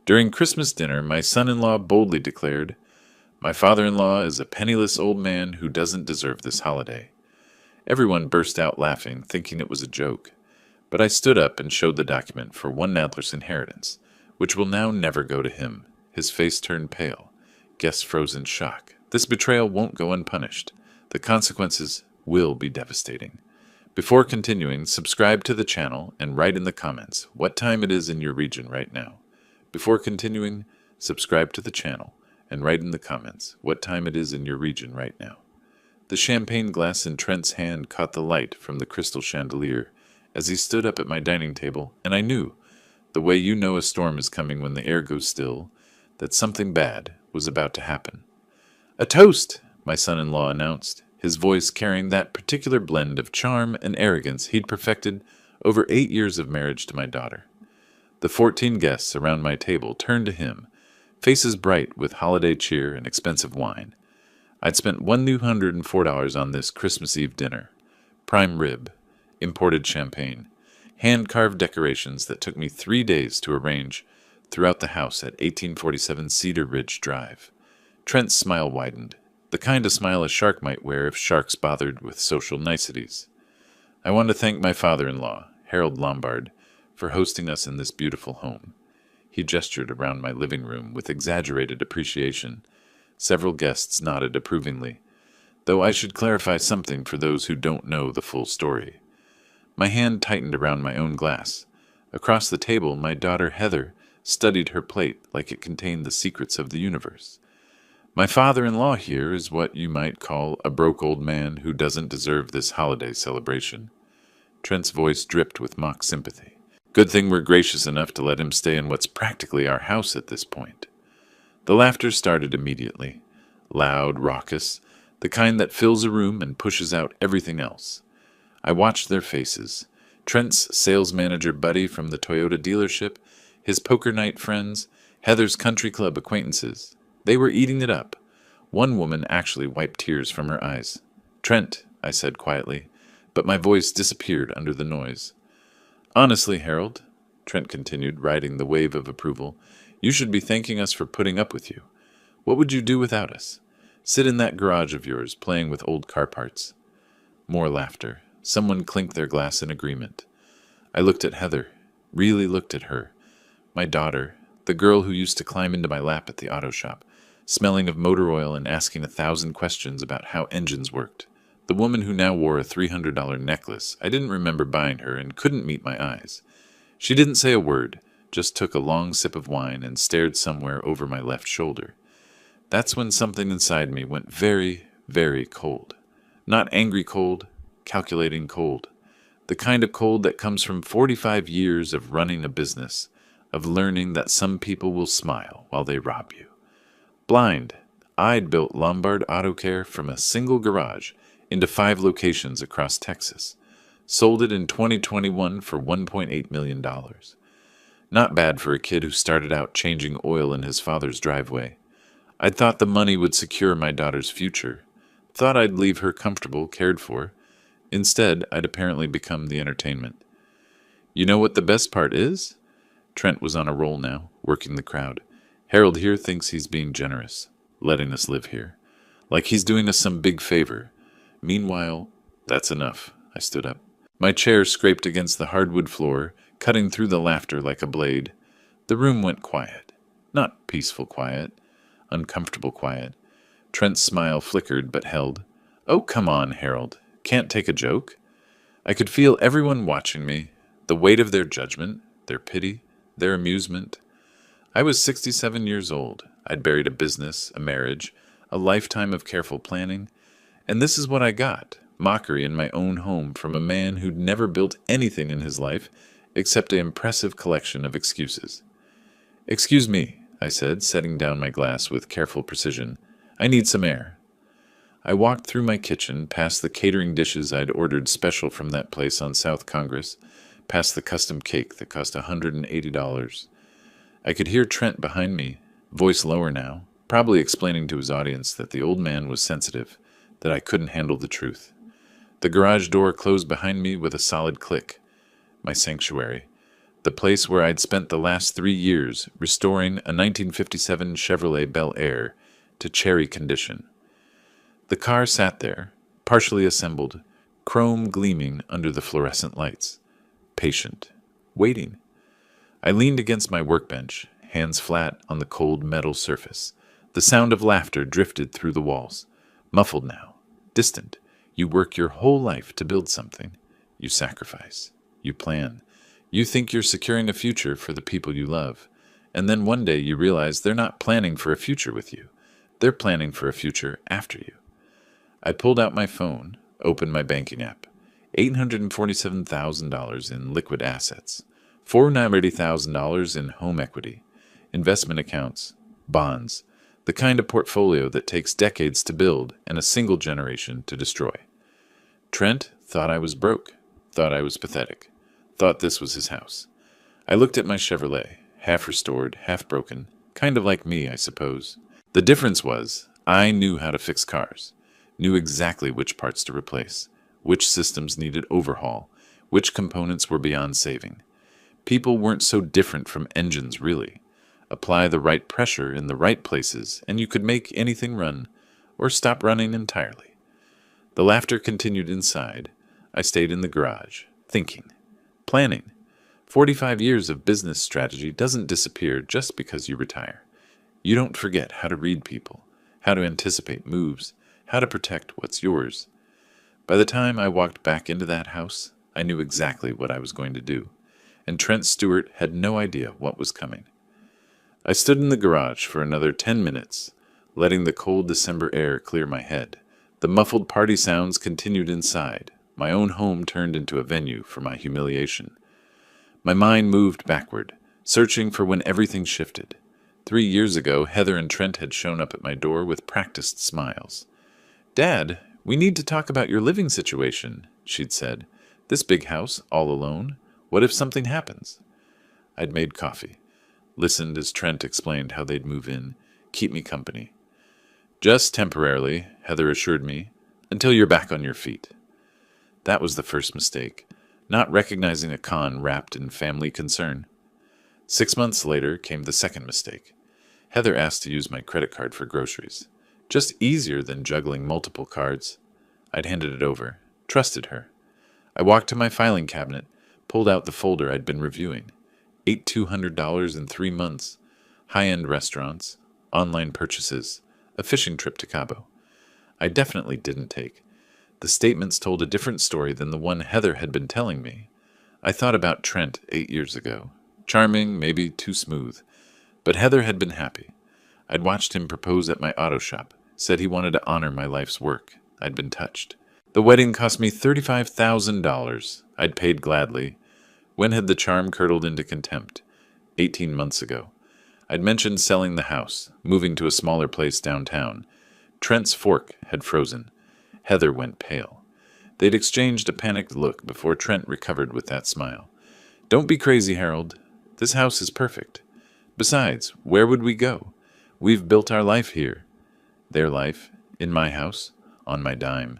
During Christmas dinner, my son-in-law boldly declared, "My father-in-law is a penniless old man who doesn't deserve this holiday." Everyone burst out laughing, thinking it was a joke. But I stood up and showed the document for one Nadler's inheritance, which will now never go to him. His face turned pale. Guests froze in shock. This betrayal won't go unpunished. The consequences will be devastating. Before continuing, subscribe to the channel and write in the comments what time it is in your region right now. Before continuing, subscribe to the channel and write in the comments what time it is in your region right now. The champagne glass in Trent's hand caught the light from the crystal chandelier as he stood up at my dining table, and I knew, the way you know a storm is coming when the air goes still, that something bad was about to happen. "A toast," my son-in-law announced, his voice carrying that particular blend of charm and arrogance he'd perfected over 8 years of marriage to my daughter. The 14 guests around my table turned to him, faces bright with holiday cheer and expensive wine. I'd spent $104 on this Christmas Eve dinner. Prime rib, imported champagne, hand-carved decorations that took me 3 days to arrange throughout the house at 1847 Cedar Ridge Drive. Trent's smile widened, the kind of smile a shark might wear if sharks bothered with social niceties. "I want to thank my father-in-law, Harold Lombard, for hosting us in this beautiful home." He gestured around my living room with exaggerated appreciation. Several guests nodded approvingly, though I should clarify something for those who don't know the full story. My hand tightened around my own glass. Across the table, my daughter Heather studied her plate like it contained the secrets of the universe. "My father-in-law here is what you might call a broke old man who doesn't deserve this holiday celebration." Trent's voice dripped with mock sympathy. "Good thing we're gracious enough to let him stay in what's practically our house at this point." The laughter started immediately, loud, raucous, the kind that fills a room and pushes out everything else. I watched their faces. Trent's sales manager buddy from the Toyota dealership, his poker night friends, Heather's country club acquaintances. They were eating it up. One woman actually wiped tears from her eyes. "Trent," I said quietly, but my voice disappeared under the noise. "Honestly, Harold," Trent continued, riding the wave of approval, "you should be thanking us for putting up with you. What would you do without us? Sit in that garage of yours, playing with old car parts." More laughter. Someone clinked their glass in agreement. I looked at Heather, really looked at her. My daughter, the girl who used to climb into my lap at the auto shop, smelling of motor oil and asking 1,000 questions about how engines worked. The woman who now wore a $300 necklace. I didn't remember buying her and couldn't meet my eyes. She didn't say a word, just took a long sip of wine and stared somewhere over my left shoulder. That's when something inside me went very, very cold. Not angry cold, calculating cold. The kind of cold that comes from 45 years of running a business, of learning that some people will smile while they rob you. Blind, I'd built Lombard Auto Care from a single garage into 5 locations across Texas. Sold it in 2021 for $1.8 million. Not bad for a kid who started out changing oil in his father's driveway. I'd thought the money would secure my daughter's future. Thought I'd leave her comfortable, cared for. Instead, I'd apparently become the entertainment. "You know what the best part is?" Trent was on a roll now, working the crowd. "Harold here thinks he's being generous, letting us live here. Like he's doing us some big favor. Meanwhile, that's enough." I stood up. My chair scraped against the hardwood floor, cutting through the laughter like a blade. The room went quiet. Not peaceful quiet. Uncomfortable quiet. Trent's smile flickered but held. "Oh, come on, Harold. Can't take a joke?" I could feel everyone watching me, the weight of their judgment, their pity, their amusement. I was 67 years old. I'd buried a business, a marriage, a lifetime of careful planning, and this is what I got. Mockery in my own home from a man who'd never built anything in his life except an impressive collection of excuses. "Excuse me," I said, setting down my glass with careful precision. "I need some air." I walked through my kitchen, past the catering dishes I'd ordered special from that place on South Congress, past the custom cake that cost $180. I could hear Trent behind me, voice lower now, probably explaining to his audience that the old man was sensitive, that I couldn't handle the truth. The garage door closed behind me with a solid click. My sanctuary. the place where I'd spent the last 3 years restoring a 1957 Chevrolet Bel Air to cherry condition. The car sat there, partially assembled, chrome gleaming under the fluorescent lights. Patient. Waiting. I leaned against my workbench, hands flat on the cold metal surface. The sound of laughter drifted through the walls. Muffled now. Distant. You work your whole life to build something. You sacrifice. You plan. You think you're securing a future for the people you love. And then one day you realize they're not planning for a future with you. They're planning for a future after you. I pulled out my phone, opened my banking app. $847,000 in liquid assets. $490,000 in home equity. Investment accounts. Bonds. The kind of portfolio that takes decades to build and a single generation to destroy. Trent thought I was broke. Thought I was pathetic. Thought this was his house. I looked at my Chevrolet, half restored, half broken, kind of like me, I suppose. The difference was, I knew how to fix cars, knew exactly which parts to replace, which systems needed overhaul, which components were beyond saving. People weren't so different from engines, really. Apply the right pressure in the right places, and you could make anything run, or stop running entirely. The laughter continued inside. I stayed in the garage, thinking. Planning. 45 years of business strategy doesn't disappear just because you retire. You don't forget how to read people, how to anticipate moves, how to protect what's yours. By the time I walked back into that house, I knew exactly what I was going to do, and Trent Stewart had no idea what was coming. I stood in the garage for another 10 minutes, letting the cold December air clear my head. The muffled party sounds continued inside. My own home turned into a venue for my humiliation. My mind moved backward, searching for when everything shifted. 3 years ago, Heather and Trent had shown up at my door with practiced smiles. "Dad, we need to talk about your living situation," she'd said. "This big house, all alone. What if something happens?" I'd made coffee, listened as Trent explained how they'd move in, keep me company. "Just temporarily," Heather assured me, "until you're back on your feet." That was the first mistake, not recognizing a con wrapped in family concern. 6 months later came the second mistake. Heather asked to use my credit card for groceries. Just easier than juggling multiple cards. I'd handed it over, trusted her. I walked to my filing cabinet, pulled out the folder I'd been reviewing. Ate $200 in 3 months. High-end restaurants, online purchases, a fishing trip to Cabo. I definitely didn't take. The statements told a different story than the one Heather had been telling me. I thought about Trent 8 years ago. Charming, maybe too smooth. But Heather had been happy. I'd watched him propose at my auto shop, said he wanted to honor my life's work. I'd been touched. The wedding cost me $35,000. I'd paid gladly. When had the charm curdled into contempt? 18 months ago. I'd mentioned selling the house, moving to a smaller place downtown. Trent's fork had frozen. Heather went pale. They'd exchanged a panicked look before Trent recovered with that smile. "Don't be crazy, Harold. This house is perfect. Besides, where would we go? We've built our life here." Their life, in my house, on my dime.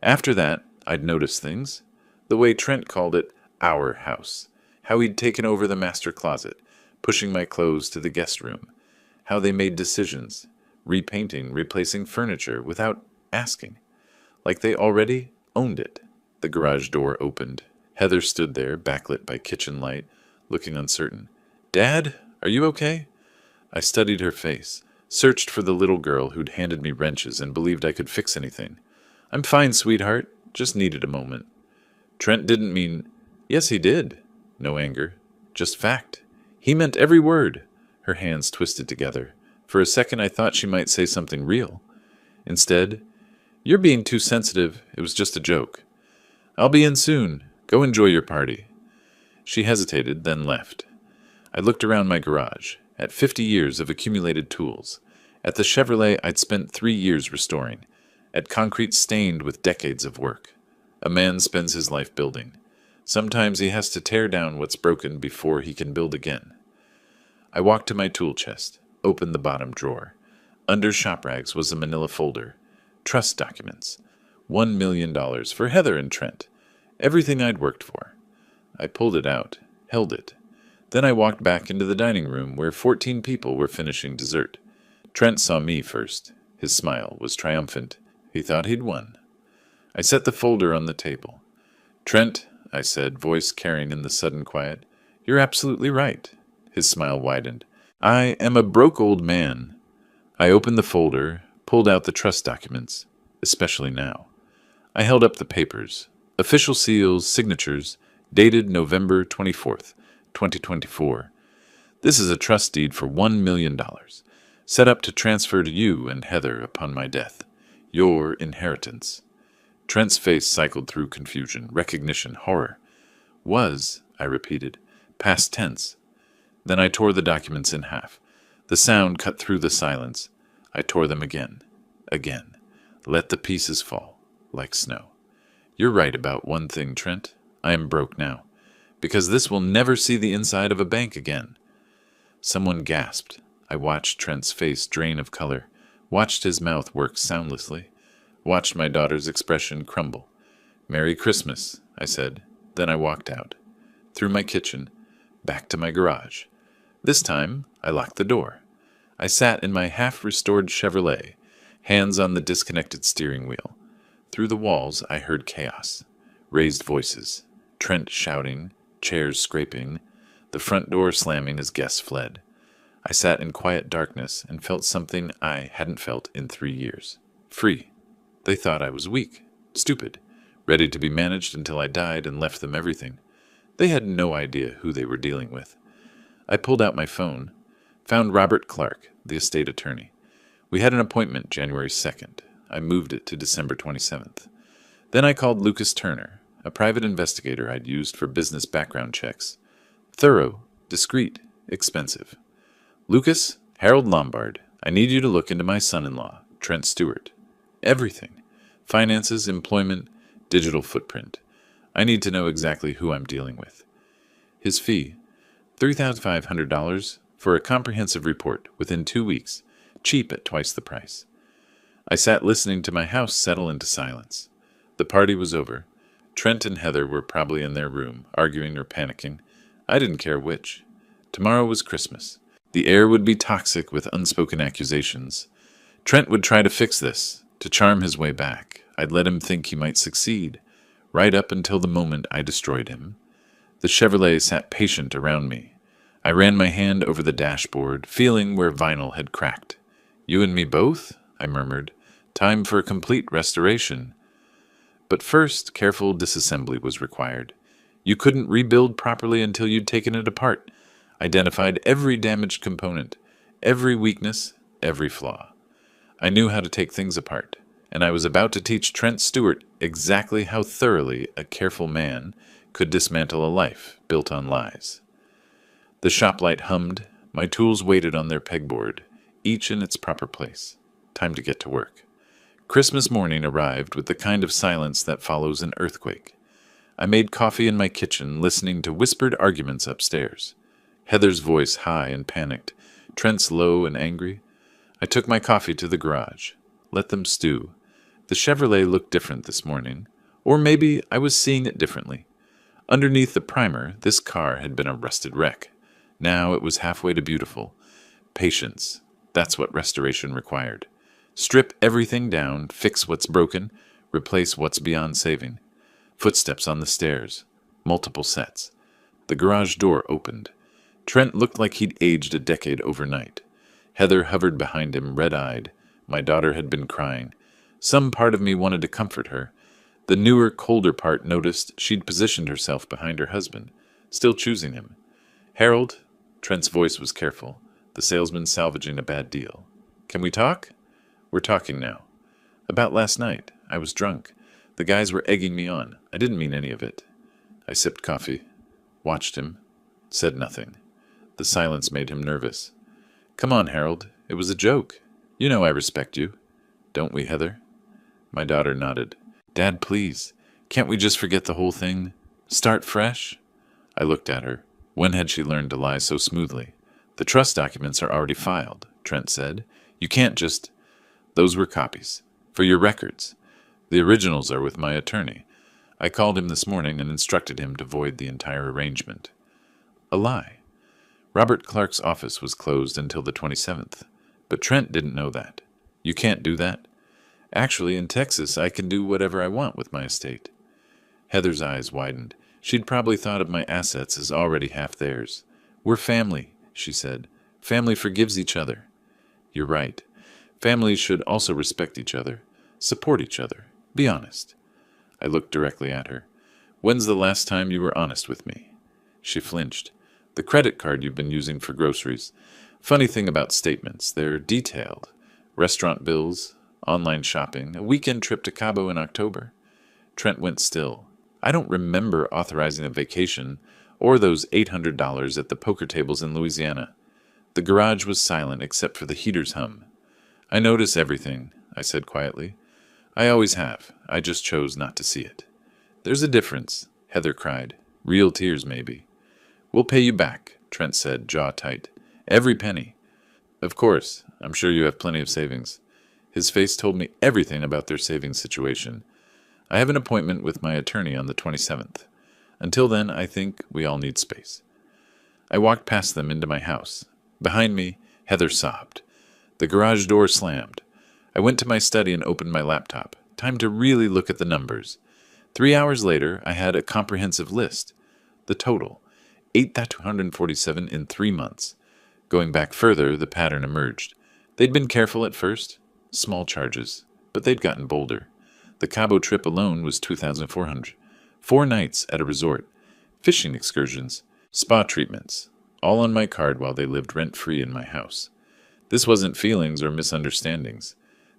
After that, I'd noticed things. The way Trent called it, our house. How he'd taken over the master closet, pushing my clothes to the guest room. How they made decisions, repainting, replacing furniture without asking. Like they already owned it. The garage door opened. Heather stood there, backlit by kitchen light, looking uncertain. "Dad, are you okay?" I studied her face, searched for the little girl who'd handed me wrenches and believed I could fix anything. "I'm fine, sweetheart. Just needed a moment." Trent didn't mean, "Yes, he did." No anger. Just fact. He meant every word. Her hands twisted together. For a second I thought she might say something real. Instead, "You're being too sensitive. It was just a joke." "I'll be in soon. Go enjoy your party." She hesitated, then left. I looked around my garage, at 50 years of accumulated tools, at the Chevrolet I'd spent 3 years restoring, at concrete stained with decades of work. A man spends his life building. Sometimes he has to tear down what's broken before he can build again. I walked to my tool chest, opened the bottom drawer. Under shop rags was a manila folder. Trust documents. $1 million for Heather and Trent. Everything I'd worked for. I pulled it out, held it, Then I walked back into the dining room where 14 people were finishing dessert. Trent saw me first. His smile was triumphant. He thought he'd won. I set the folder on the table. "Trent," I said, voice carrying in the sudden quiet, "you're absolutely right." His smile widened. "I am a broke old man." I opened the folder, pulled out the trust documents, especially now. I held up the papers. Official seals, signatures, dated November 24th, 2024. This is a trust deed for $1 million, set up to transfer to you and Heather upon my death. Your inheritance. Trent's face cycled through confusion, recognition, horror. "Was," I repeated, past tense. Then I tore the documents in half. The sound cut through the silence. I tore them again. Let the pieces fall, like snow. "You're right about one thing, Trent. I am broke now, because this will never see the inside of a bank again." Someone gasped. I watched Trent's face drain of color, watched his mouth work soundlessly, watched my daughter's expression crumble. "Merry Christmas," I said. Then I walked out, through my kitchen, back to my garage. This time, I locked the door. I sat in my half-restored Chevrolet, hands on the disconnected steering wheel. Through the walls, I heard chaos. Raised voices. Trent shouting, chairs scraping, the front door slamming as guests fled. I sat in quiet darkness and felt something I hadn't felt in 3 years. Free. They thought I was weak, stupid, ready to be managed until I died and left them everything. They had no idea who they were dealing with. I pulled out my phone, found Robert Clark, the estate attorney. We had an appointment January 2nd. I moved it to December 27th. Then I called Lucas Turner, a private investigator I'd used for business background checks. Thorough, discreet, expensive. "Lucas, Harold Lombard, I need you to look into my son-in-law, Trent Stewart. Everything. Finances, employment, digital footprint. I need to know exactly who I'm dealing with." His fee, $3,500 for a comprehensive report within 2 weeks, cheap at twice the price. I sat listening to my house settle into silence. The party was over. Trent and Heather were probably in their room, arguing or panicking. I didn't care which. Tomorrow was Christmas. The air would be toxic with unspoken accusations. Trent would try to fix this, to charm his way back. I'd let him think he might succeed, right up until the moment I destroyed him. The Chevrolet sat patient around me. I ran my hand over the dashboard, feeling where vinyl had cracked. "You and me both?" I murmured. "Time for a complete restoration." But first, careful disassembly was required. You couldn't rebuild properly until you'd taken it apart, identified every damaged component, every weakness, every flaw. I knew how to take things apart, and I was about to teach Trent Stewart exactly how thoroughly a careful man could dismantle a life built on lies. The shop light hummed. My tools waited on their pegboard, each in its proper place. Time to get to work. Christmas morning arrived with the kind of silence that follows an earthquake. I made coffee in my kitchen, listening to whispered arguments upstairs. Heather's voice high and panicked, Trent's low and angry. I took my coffee to the garage. Let them stew. The Chevrolet looked different this morning, or maybe I was seeing it differently. Underneath the primer, this car had been a rusted wreck. Now it was halfway to beautiful. Patience. That's what restoration required. Strip everything down, fix what's broken, replace what's beyond saving. Footsteps on the stairs. Multiple sets. The garage door opened. Trent looked like he'd aged a decade overnight. Heather hovered behind him, red-eyed. My daughter had been crying. Some part of me wanted to comfort her. The newer, colder part noticed she'd positioned herself behind her husband, still choosing him. "Harold," Trent's voice was careful, the salesman salvaging a bad deal. "Can we talk?" "We're talking now." "About last night. I was drunk. The guys were egging me on. I didn't mean any of it." I sipped coffee, watched him, said nothing. The silence made him nervous. "Come on, Harold. It was a joke. You know I respect you. Don't we, Heather?" My daughter nodded. "Dad, please. Can't we just forget the whole thing? Start fresh?" I looked at her. When had she learned to lie so smoothly? "The trust documents are already filed," Trent said. "You can't just—" "Those were copies. For your records. The originals are with my attorney. I called him this morning and instructed him to void the entire arrangement." A lie. Robert Clark's office was closed until the 27th, but Trent didn't know that. You can't do that. Actually, in Texas, I can do whatever I want with my estate. Heather's eyes widened. She'd probably thought of my assets as already half theirs. We're family, she said. Family forgives each other. You're right. Families should also respect each other, support each other, be honest. I looked directly at her. When's the last time you were honest with me? She flinched. The credit card you've been using for groceries. Funny thing about statements, they're detailed. Restaurant bills, online shopping, a weekend trip to Cabo in October. Trent went still. I don't remember authorizing a vacation or those $800 at the poker tables in Louisiana. The garage was silent except for the heater's hum. I notice everything, I said quietly. I always have. I just chose not to see it. There's a difference, Heather cried. Real tears, maybe. We'll pay you back, Trent said, jaw tight. Every penny. Of course. I'm sure you have plenty of savings. His face told me everything about their savings situation. I have an appointment with my attorney on the 27th. Until then, I think we all need space. I walked past them into my house. Behind me, Heather sobbed. The garage door slammed. I went to my study and opened my laptop. Time to really look at the numbers. 3 hours later, I had a comprehensive list. The total, 8,247 in 3 months. Going back further, the pattern emerged. They'd been careful at first, small charges, but they'd gotten bolder. The Cabo trip alone was 2,400. 4 nights at a resort, fishing excursions, spa treatments, all on my card while they lived rent-free in my house. This wasn't feelings or misunderstandings.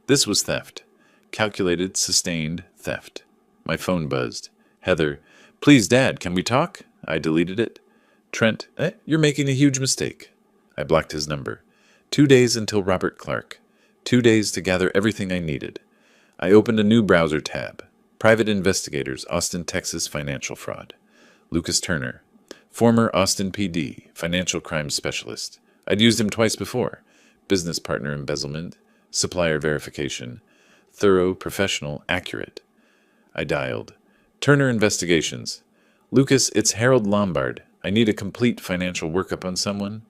This was theft. Calculated, sustained theft. My phone buzzed. Heather, please, Dad, can we talk? I deleted it. Trent, you're making a huge mistake. I blocked his number. 2 days until Robert Clark. 2 days to gather everything I needed. I opened a new browser tab. Private Investigators, Austin, Texas Financial Fraud. Lucas Turner. Former Austin PD, Financial Crimes Specialist. I'd used him twice before. Business partner embezzlement. Supplier verification. Thorough, professional, accurate. I dialed. Turner Investigations. Lucas, it's Harold Lombard. I need a complete financial workup on someone.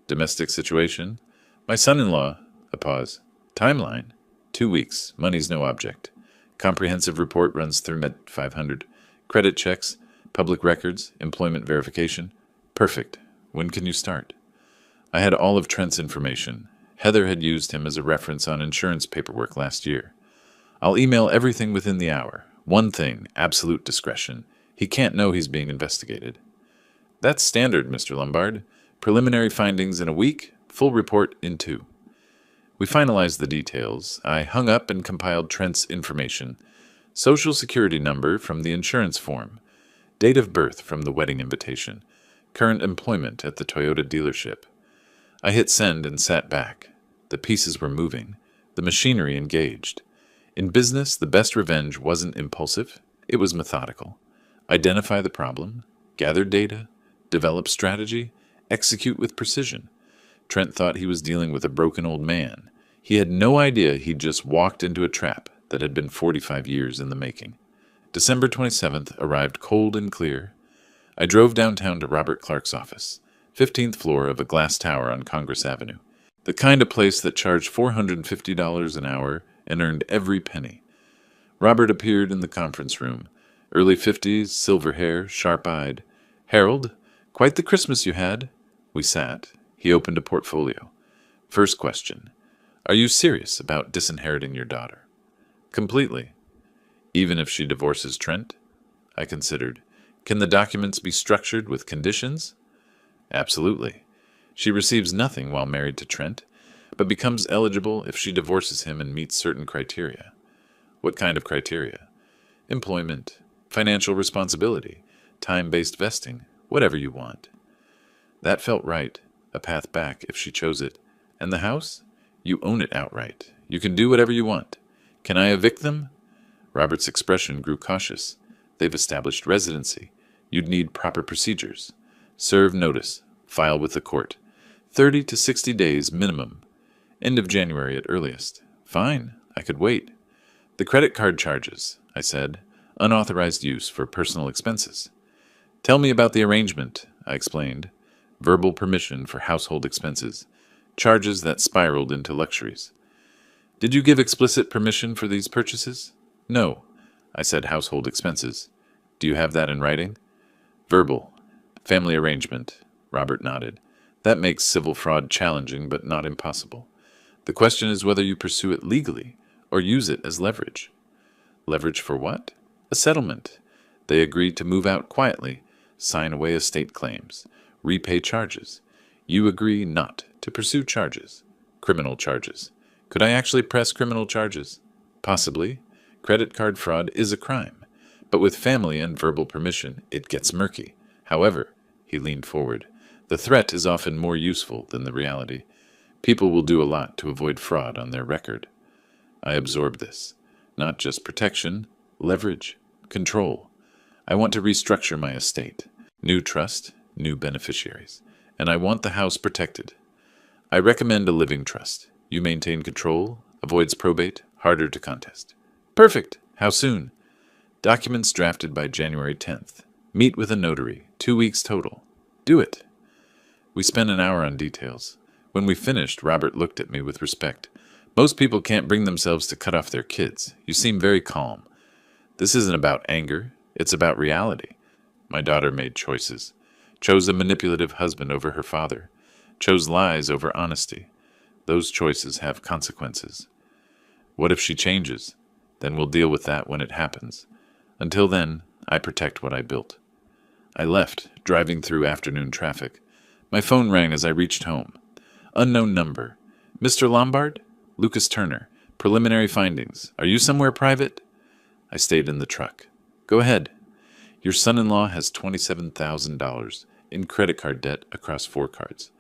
Domestic situation. My son-in-law. A pause. Timeline. 2 weeks. Money's no object. Comprehensive report runs through Med 500. Credit checks. Public records. Employment verification. Perfect. When can you start? I had all of Trent's information. Heather had used him as a reference on insurance paperwork last year. I'll email everything within the hour. One thing, absolute discretion. He can't know he's being investigated. That's standard, Mr. Lombard. Preliminary findings in a week, full report in 2. We finalized the details. I hung up and compiled Trent's information. Social security number from the insurance form. Date of birth from the wedding invitation. Current employment at the Toyota dealership. I hit send and sat back. The pieces were moving. The machinery engaged. In business, the best revenge wasn't impulsive. It was methodical. Identify the problem, gather data, develop strategy, execute with precision. Trent thought he was dealing with a broken old man. He had no idea he'd just walked into a trap that had been 45 years in the making. December 27th arrived cold and clear. I drove downtown to Robert Clark's office, 15th floor of a glass tower on Congress Avenue, the kind of place that charged $450 an hour and earned every penny. Robert appeared in the conference room, early 50s, silver hair, sharp-eyed. Harold, quite the Christmas you had. We sat. He opened a portfolio. First question. Are you serious about disinheriting your daughter? Completely. Even if she divorces Trent? I considered. Can the documents be structured with conditions? Absolutely. She receives nothing while married to Trent, but becomes eligible if she divorces him and meets certain criteria. What kind of criteria? Employment, financial responsibility, time-based vesting, whatever you want. That felt right, a path back if she chose it. And the house? You own it outright. You can do whatever you want. Can I evict them? Robert's expression grew cautious. They've established residency. You'd need proper procedures. Serve notice. File with the court. 30 to 60 days minimum. End of January at earliest. Fine. I could wait. The credit card charges, I said. Unauthorized use for personal expenses. Tell me about the arrangement, I explained. verbal permission for household expenses, charges that spiraled into luxuries. Did you give explicit permission for these purchases? No. I said household expenses. Do you have that in writing? Verbal. Family arrangement. Robert nodded. That makes civil fraud challenging but not impossible. The question is whether you pursue it legally or use it as leverage. Leverage for what? A settlement. They agreed to move out quietly, sign away estate claims, repay charges. You agree not to pursue charges. Criminal charges. Could I actually press criminal charges? Possibly. Credit card fraud is a crime. But with family and verbal permission, it gets murky. However, he leaned forward, the threat is often more useful than the reality. People will do a lot to avoid fraud on their record. I absorbed this. Not just protection, leverage, control. I want to restructure my estate. New trust, new beneficiaries. And I want the house protected. I recommend a living trust. You maintain control, avoids probate, harder to contest. Perfect. How soon? Documents drafted by January 10th. Meet with a notary. 2 weeks total. Do it. We spent an hour on details. When we finished, Robert looked at me with respect. Most people can't bring themselves to cut off their kids. You seem very calm. This isn't about anger. It's about reality. My daughter made choices. Chose a manipulative husband over her father. Chose lies over honesty. Those choices have consequences. What if she changes? Then we'll deal with that when it happens. Until then, I protect what I built. I left, driving through afternoon traffic. My phone rang as I reached home. Unknown number. Mr. Lombard? Lucas Turner. Preliminary findings. Are you somewhere private? I stayed in the truck. Go ahead. Your son-in-law has $27,000 in credit card debt across 4 cards.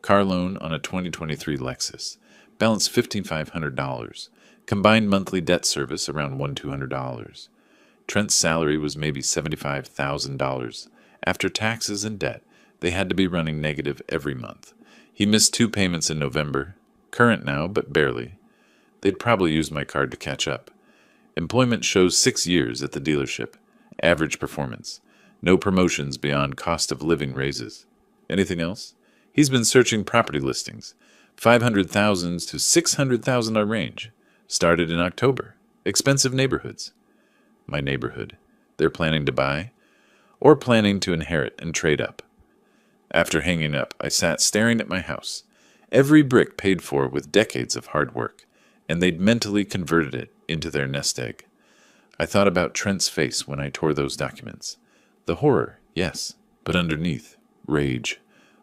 Car loan on a 2023 Lexus. Balance $1,500. Combined monthly debt service around $1,200. Trent's salary was maybe $75,000. After taxes and debt, they had to be running negative every month. He missed 2 payments in November. Current now, but barely. They'd probably use my card to catch up. Employment shows 6 years at the dealership. Average performance. No promotions beyond cost of living raises. Anything else? He's been searching property listings. 500,000 to 600,000 range. Started in October. Expensive neighborhoods. My neighborhood. They're planning to buy? Or planning to inherit and trade up. After hanging up, I sat staring at my house. Every brick paid for with decades of hard work, and they'd mentally converted it into their nest egg. I thought about Trent's face when I tore those documents. The horror, yes, but underneath, rage.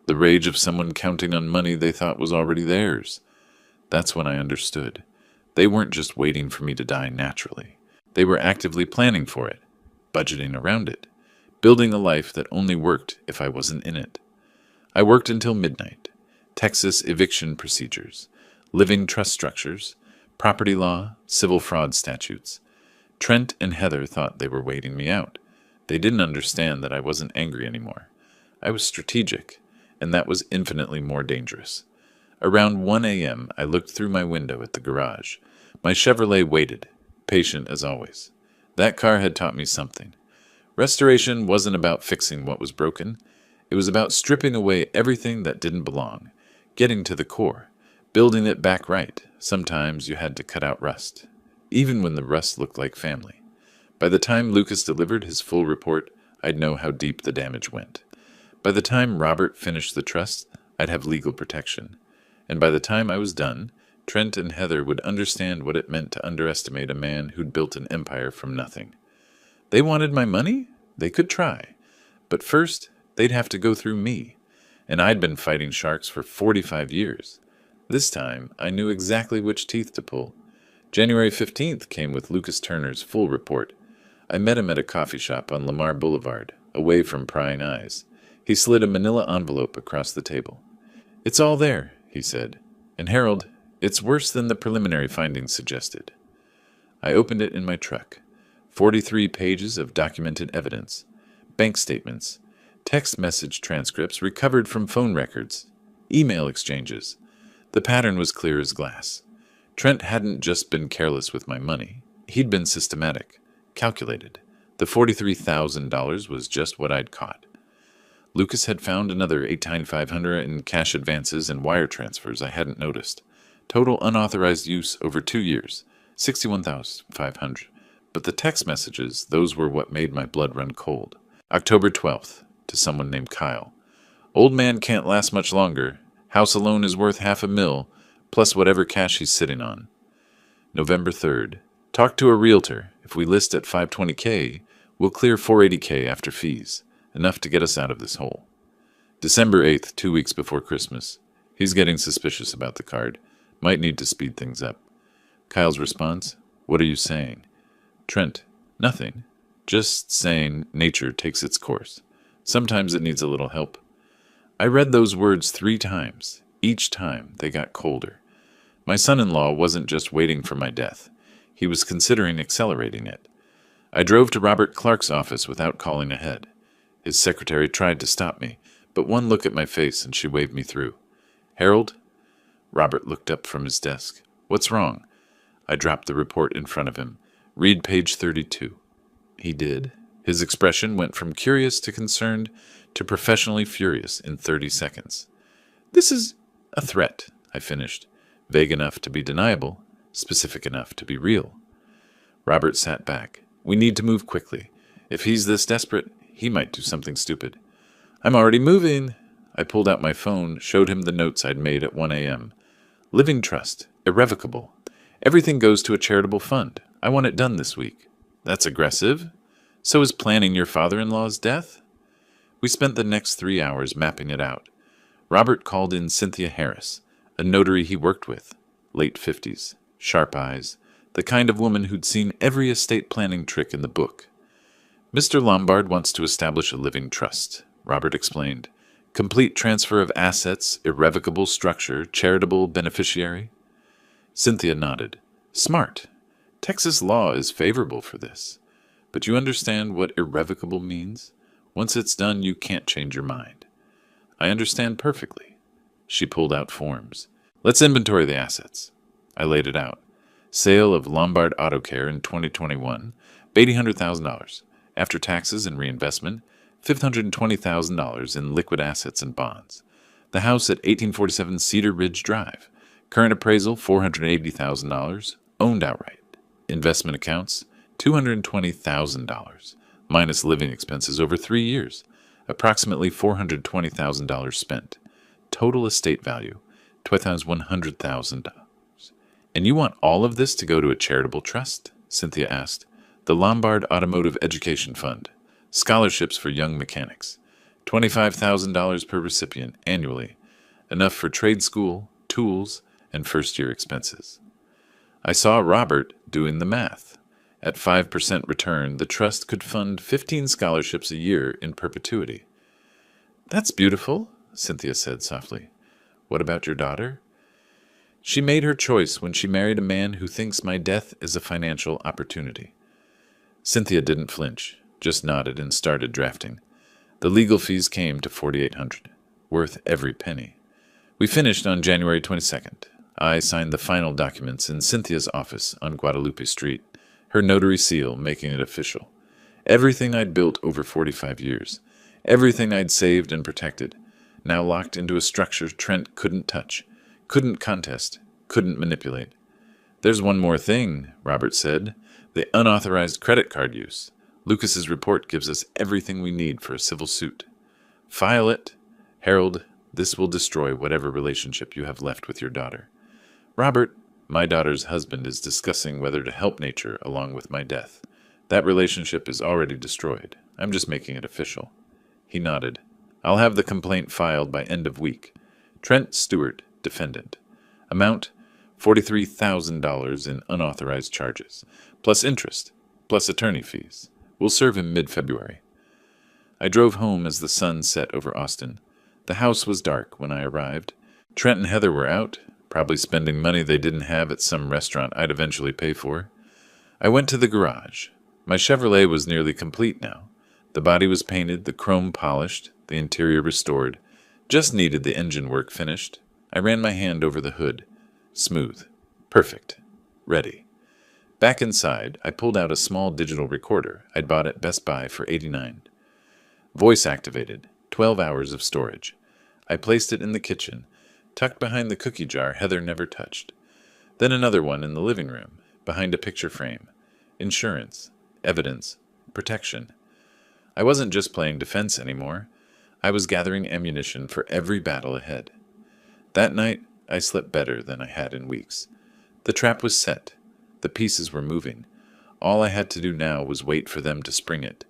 The rage of someone counting on money they thought was already theirs. That's when I understood. They weren't just waiting for me to die naturally. They were actively planning for it, budgeting around it, building a life that only worked if I wasn't in it. I worked until midnight. Texas eviction procedures, living trust structures, property law, civil fraud statutes. Trent and Heather thought they were waiting me out. They didn't understand that I wasn't angry anymore. I was strategic, and that was infinitely more dangerous. Around 1 a.m., I looked through my window at the garage. My Chevrolet waited, patient as always. That car had taught me something. Restoration wasn't about fixing what was broken. It was about stripping away everything that didn't belong, getting to the core, building it back right. Sometimes you had to cut out rust, even when the rust looked like family. By the time Lucas delivered his full report, I'd know how deep the damage went. By the time Robert finished the trust, I'd have legal protection. And by the time I was done, Trent and Heather would understand what it meant to underestimate a man who'd built an empire from nothing. They wanted my money? They could try. But first, they'd have to go through me. And I'd been fighting sharks for 45 years. This time, I knew exactly which teeth to pull. January 15th came with Lucas Turner's full report. I met him at a coffee shop on Lamar Boulevard, away from prying eyes. He slid a manila envelope across the table. "It's all there," he said. "And Harold, it's worse than the preliminary findings suggested." I opened it in my truck. 43 pages of documented evidence. Bank statements. Text message transcripts recovered from phone records. Email exchanges. The pattern was clear as glass. Trent hadn't just been careless with my money. He'd been systematic, calculated. The $43,000 was just what I'd caught. Lucas had found another $8,500 in cash advances and wire transfers I hadn't noticed. Total unauthorized use over 2 years, $61,500. But the text messages, those were what made my blood run cold. October 12th, to someone named Kyle. Old man can't last much longer. House alone is worth $500,000, plus whatever cash he's sitting on. November 3rd. Talk to a realtor. If we list at $520K, we'll clear $480K after fees, enough to get us out of this hole. December 8th, 2 weeks before Christmas. He's getting suspicious about the card. Might need to speed things up. Kyle's response, "What are you saying?" Trent, "Nothing. Just saying nature takes its course. Sometimes it needs a little help." I read those words 3 times. Each time they got colder. My son-in-law wasn't just waiting for my death. He was considering accelerating it. I drove to Robert Clark's office without calling ahead. His secretary tried to stop me, but one look at my face and she waved me through. "Harold?" Robert looked up from his desk. "What's wrong?" I dropped the report in front of him. "Read page 32. He did. His expression went from curious to concerned to professionally furious in 30 seconds. "This is a threat," I finished. Vague enough to be deniable, specific enough to be real. Robert sat back. "We need to move quickly. If he's this desperate, he might do something stupid." "I'm already moving." I pulled out my phone, showed him the notes I'd made at 1 a.m. "Living trust. Irrevocable. Everything goes to a charitable fund. I want it done this week." "That's aggressive. So is planning your father-in-law's death?" We spent the next 3 hours mapping it out. Robert called in Cynthia Harris, a notary he worked with, late 50s, sharp eyes, the kind of woman who'd seen every estate planning trick in the book. "Mr. Lombard wants to establish a living trust," Robert explained. "Complete transfer of assets, irrevocable structure, charitable beneficiary." Cynthia nodded. "Smart. Texas law is favorable for this. But you understand what irrevocable means? Once it's done, you can't change your mind." "I understand perfectly." She pulled out forms. "Let's inventory the assets." I laid it out. Sale of Lombard Auto Care in 2021, $800,000. After taxes and reinvestment, $520,000 in liquid assets and bonds. The house at 1847 Cedar Ridge Drive. Current appraisal, $480,000. Owned outright. Investment accounts, $220,000. Minus living expenses over 3 years. Approximately $420,000 spent. Total estate value, $100,000. "And you want all of this to go to a charitable trust?" Cynthia asked. "The Lombard Automotive Education Fund. Scholarships for young mechanics. $25,000 per recipient annually. Enough for trade school, tools, and first-year expenses." I saw Robert doing the math. At 5% return, the trust could fund 15 scholarships a year in perpetuity. "That's beautiful," Cynthia said softly. "What about your daughter?" "She made her choice when she married a man who thinks my death is a financial opportunity." Cynthia didn't flinch, just nodded and started drafting. The legal fees came to $4,800, worth every penny. We finished on January 22nd. I signed the final documents in Cynthia's office on Guadalupe Street, her notary seal making it official. Everything I'd built over 45 years, everything I'd saved and protected, now locked into a structure Trent couldn't touch, couldn't contest, couldn't manipulate. "There's one more thing," Robert said, "the unauthorized credit card use. Lucas's report gives us everything we need for a civil suit. File it. Harold, this will destroy whatever relationship you have left with your daughter. Robert, my daughter's husband is discussing whether to help nature along with my death. That relationship is already destroyed. I'm just making it official." He nodded. "I'll have the complaint filed by end of week. Trent Stewart, defendant. Amount, $43,000 in unauthorized charges, plus interest, plus attorney fees. We'll serve him mid-February." I drove home as the sun set over Austin. The house was dark when I arrived. Trent and Heather were out, probably spending money they didn't have at some restaurant I'd eventually pay for. I went to the garage. My Chevrolet was nearly complete now. The body was painted, the chrome polished, the interior restored. Just needed the engine work finished. I ran my hand over the hood. Smooth. Perfect. Ready. Back inside, I pulled out a small digital recorder I'd bought at Best Buy for $89. Voice activated, 12 hours of storage. I placed it in the kitchen, tucked behind the cookie jar Heather never touched. Then another one in the living room, behind a picture frame. Insurance, evidence, protection. I wasn't just playing defense anymore. I was gathering ammunition for every battle ahead. That night, I slept better than I had in weeks. The trap was set. The pieces were moving. All I had to do now was wait for them to spring it.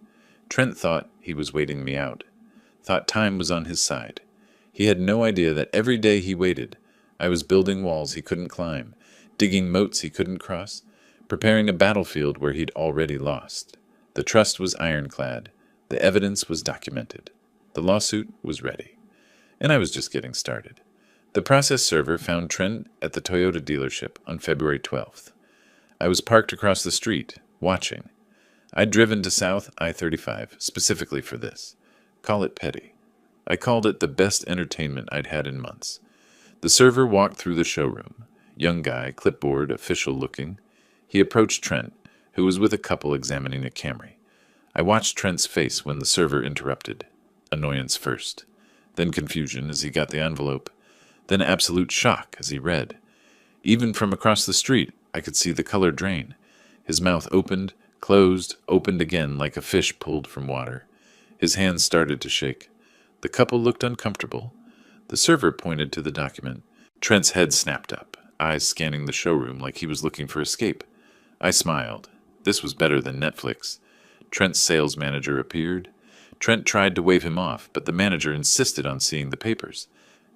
Trent thought he was waiting me out. Thought time was on his side. He had no idea that every day he waited, I was building walls he couldn't climb, digging moats he couldn't cross, preparing a battlefield where he'd already lost. The trust was ironclad. The evidence was documented. The lawsuit was ready. And I was just getting started. The process server found Trent at the Toyota dealership on February 12th. I was parked across the street, watching. I'd driven to South I-35 specifically for this. Call it petty. I called it the best entertainment I'd had in months. The server walked through the showroom. Young guy, clipboard, official looking. He approached Trent, who was with a couple examining a Camry. I watched Trent's face when the server interrupted. Annoyance first, then confusion as he got the envelope, then absolute shock as he read. Even from across the street, I could see the color drain. His mouth opened, closed, opened again like a fish pulled from water. His hands started to shake. The couple looked uncomfortable. The server pointed to the document. Trent's head snapped up, eyes scanning the showroom like he was looking for escape. I smiled. This was better than Netflix. Trent's sales manager appeared. Trent tried to wave him off, but the manager insisted on seeing the papers.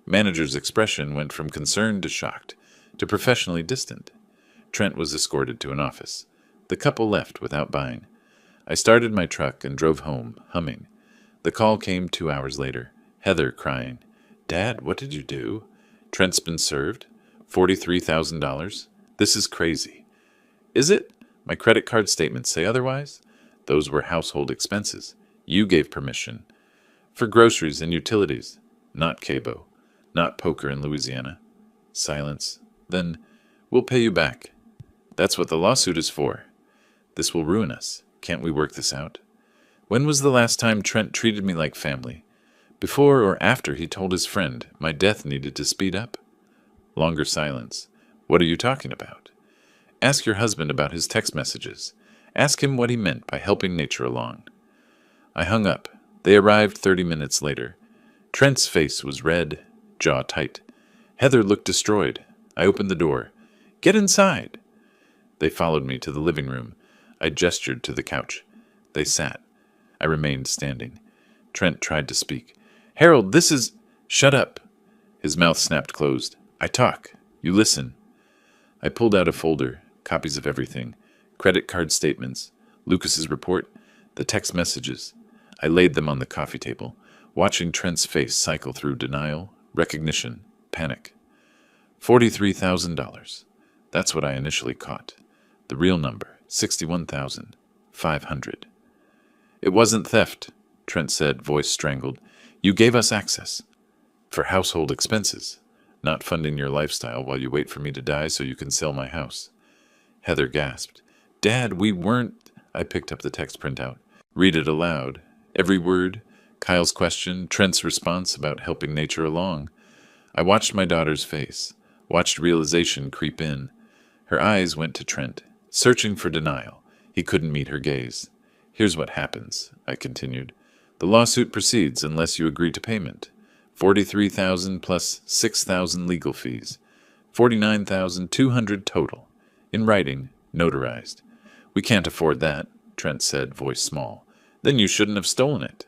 Manager's expression went from concerned to shocked, to professionally distant. Trent was escorted to an office. The couple left without buying. I started my truck and drove home, humming. The call came 2 hours later. Heather crying. "Dad, what did you do?" "Trent's been served. $43,000. This is crazy." "Is it? My credit card statements say otherwise." "Those were household expenses. You gave permission. For groceries and utilities. Not Cabo. Not poker in Louisiana." Silence. Then, "We'll pay you back." "That's what the lawsuit is for." "This will ruin us. Can't we work this out?" When was the last time Trent treated me like family? Before or after he told his friend my death needed to speed up? Longer silence. "What are you talking about?" "Ask your husband about his text messages. Ask him what he meant by helping nature along." I hung up. They arrived 30 minutes later. Trent's face was red, jaw tight. Heather looked destroyed. I opened the door. "Get inside." They followed me to the living room. I gestured to the couch. They sat. I remained standing. Trent tried to speak. "Harold, this is—" "Shut up." His mouth snapped closed. "I talk. You listen." I pulled out a folder, copies of everything, credit card statements, Lucas's report, the text messages. I laid them on the coffee table, watching Trent's face cycle through denial, recognition, panic. $43,000. That's what I initially caught. The real number, $61,500. "It wasn't theft," Trent said, voice strangled. "You gave us access. For household expenses, not funding your lifestyle while you wait for me to die so you can sell my house." Heather gasped. "Dad, we weren't—" I picked up the text printout. Read it aloud. Every word, Kyle's question, Trent's response about helping nature along. I watched my daughter's face, watched realization creep in. Her eyes went to Trent, searching for denial. He couldn't meet her gaze. "Here's what happens," I continued. "The lawsuit proceeds unless you agree to payment. $43,000 plus $6,000 legal fees. $49,200 total. In writing, notarized." "We can't afford that," Trent said, voice small. "Then you shouldn't have stolen it."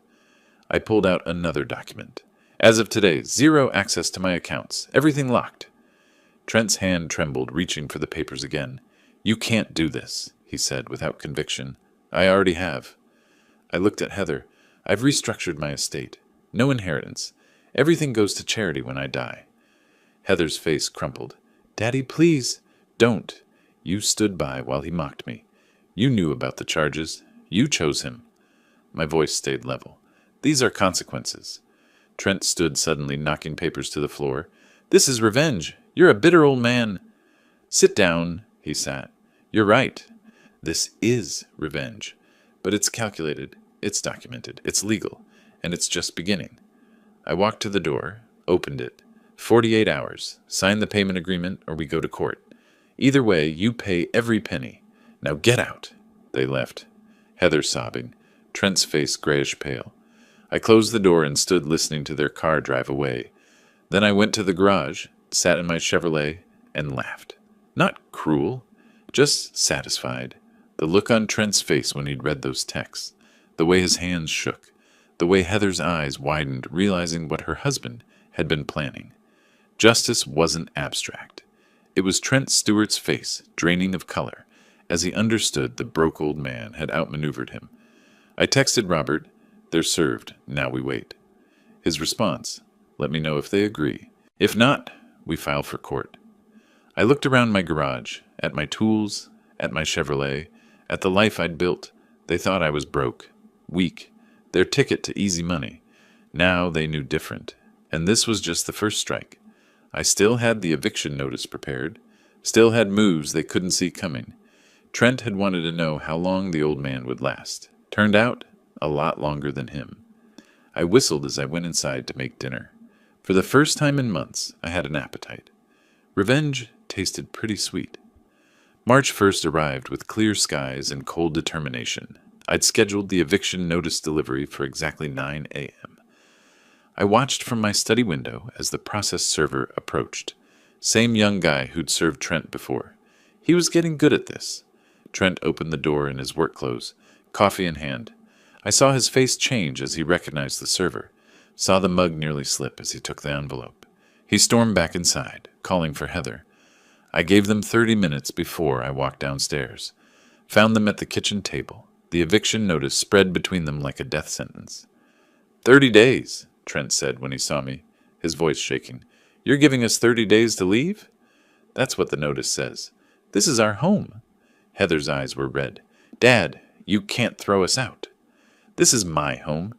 I pulled out another document. "As of today, 0 access to my accounts. Everything locked." Trent's hand trembled, reaching for the papers again. "You can't do this," he said without conviction. "I already have." I looked at Heather. "I've restructured my estate. No inheritance. Everything goes to charity when I die." Heather's face crumpled. "Daddy, please." "Don't. You stood by while he mocked me. You knew about the charges. You chose him." My voice stayed level. "These are consequences." Trent stood suddenly, knocking papers to the floor. "This is revenge. You're a bitter old man." "Sit down." He sat. "You're right. This is revenge. But it's calculated, it's documented, it's legal, and it's just beginning. I walked to the door, opened it. 48 hours. Sign the payment agreement or we go to court. Either way, you pay every penny. Now get out. They left. Heather sobbing. Trent's face grayish pale. I closed the door and stood listening to their car drive away. Then I went to the garage, sat in my Chevrolet, and laughed. Not cruel, just satisfied. The look on Trent's face when he'd read those texts, the way his hands shook, the way Heather's eyes widened, realizing what her husband had been planning. Justice wasn't abstract. It was Trent Stewart's face, draining of color, as he understood the broke old man had outmaneuvered him. I texted Robert, "They're served, now we wait." His response, "Let me know if they agree. If not, we file for court." I looked around my garage, at my tools, at my Chevrolet, at the life I'd built. They thought I was broke, weak, their ticket to easy money. Now they knew different, and this was just the first strike. I still had the eviction notice prepared, still had moves they couldn't see coming. Trent had wanted to know how long the old man would last. Turned out, a lot longer than him. I whistled as I went inside to make dinner. For the first time in months, I had an appetite. Revenge tasted pretty sweet. March 1st arrived with clear skies and cold determination. I'd scheduled the eviction notice delivery for exactly 9 a.m. I watched from my study window as the process server approached. Same young guy who'd served Trent before. He was getting good at this. Trent opened the door in his work clothes, coffee in hand. I saw his face change as he recognized the server, saw the mug nearly slip as he took the envelope. He stormed back inside, calling for Heather. I gave them 30 minutes before I walked downstairs. Found them at the kitchen table, the eviction notice spread between them like a death sentence. 30 days, Trent said when he saw me, his voice shaking. You're giving us 30 days to leave? That's what the notice says. This is our home. Heather's eyes were red. Dad, you can't throw us out. This is my home.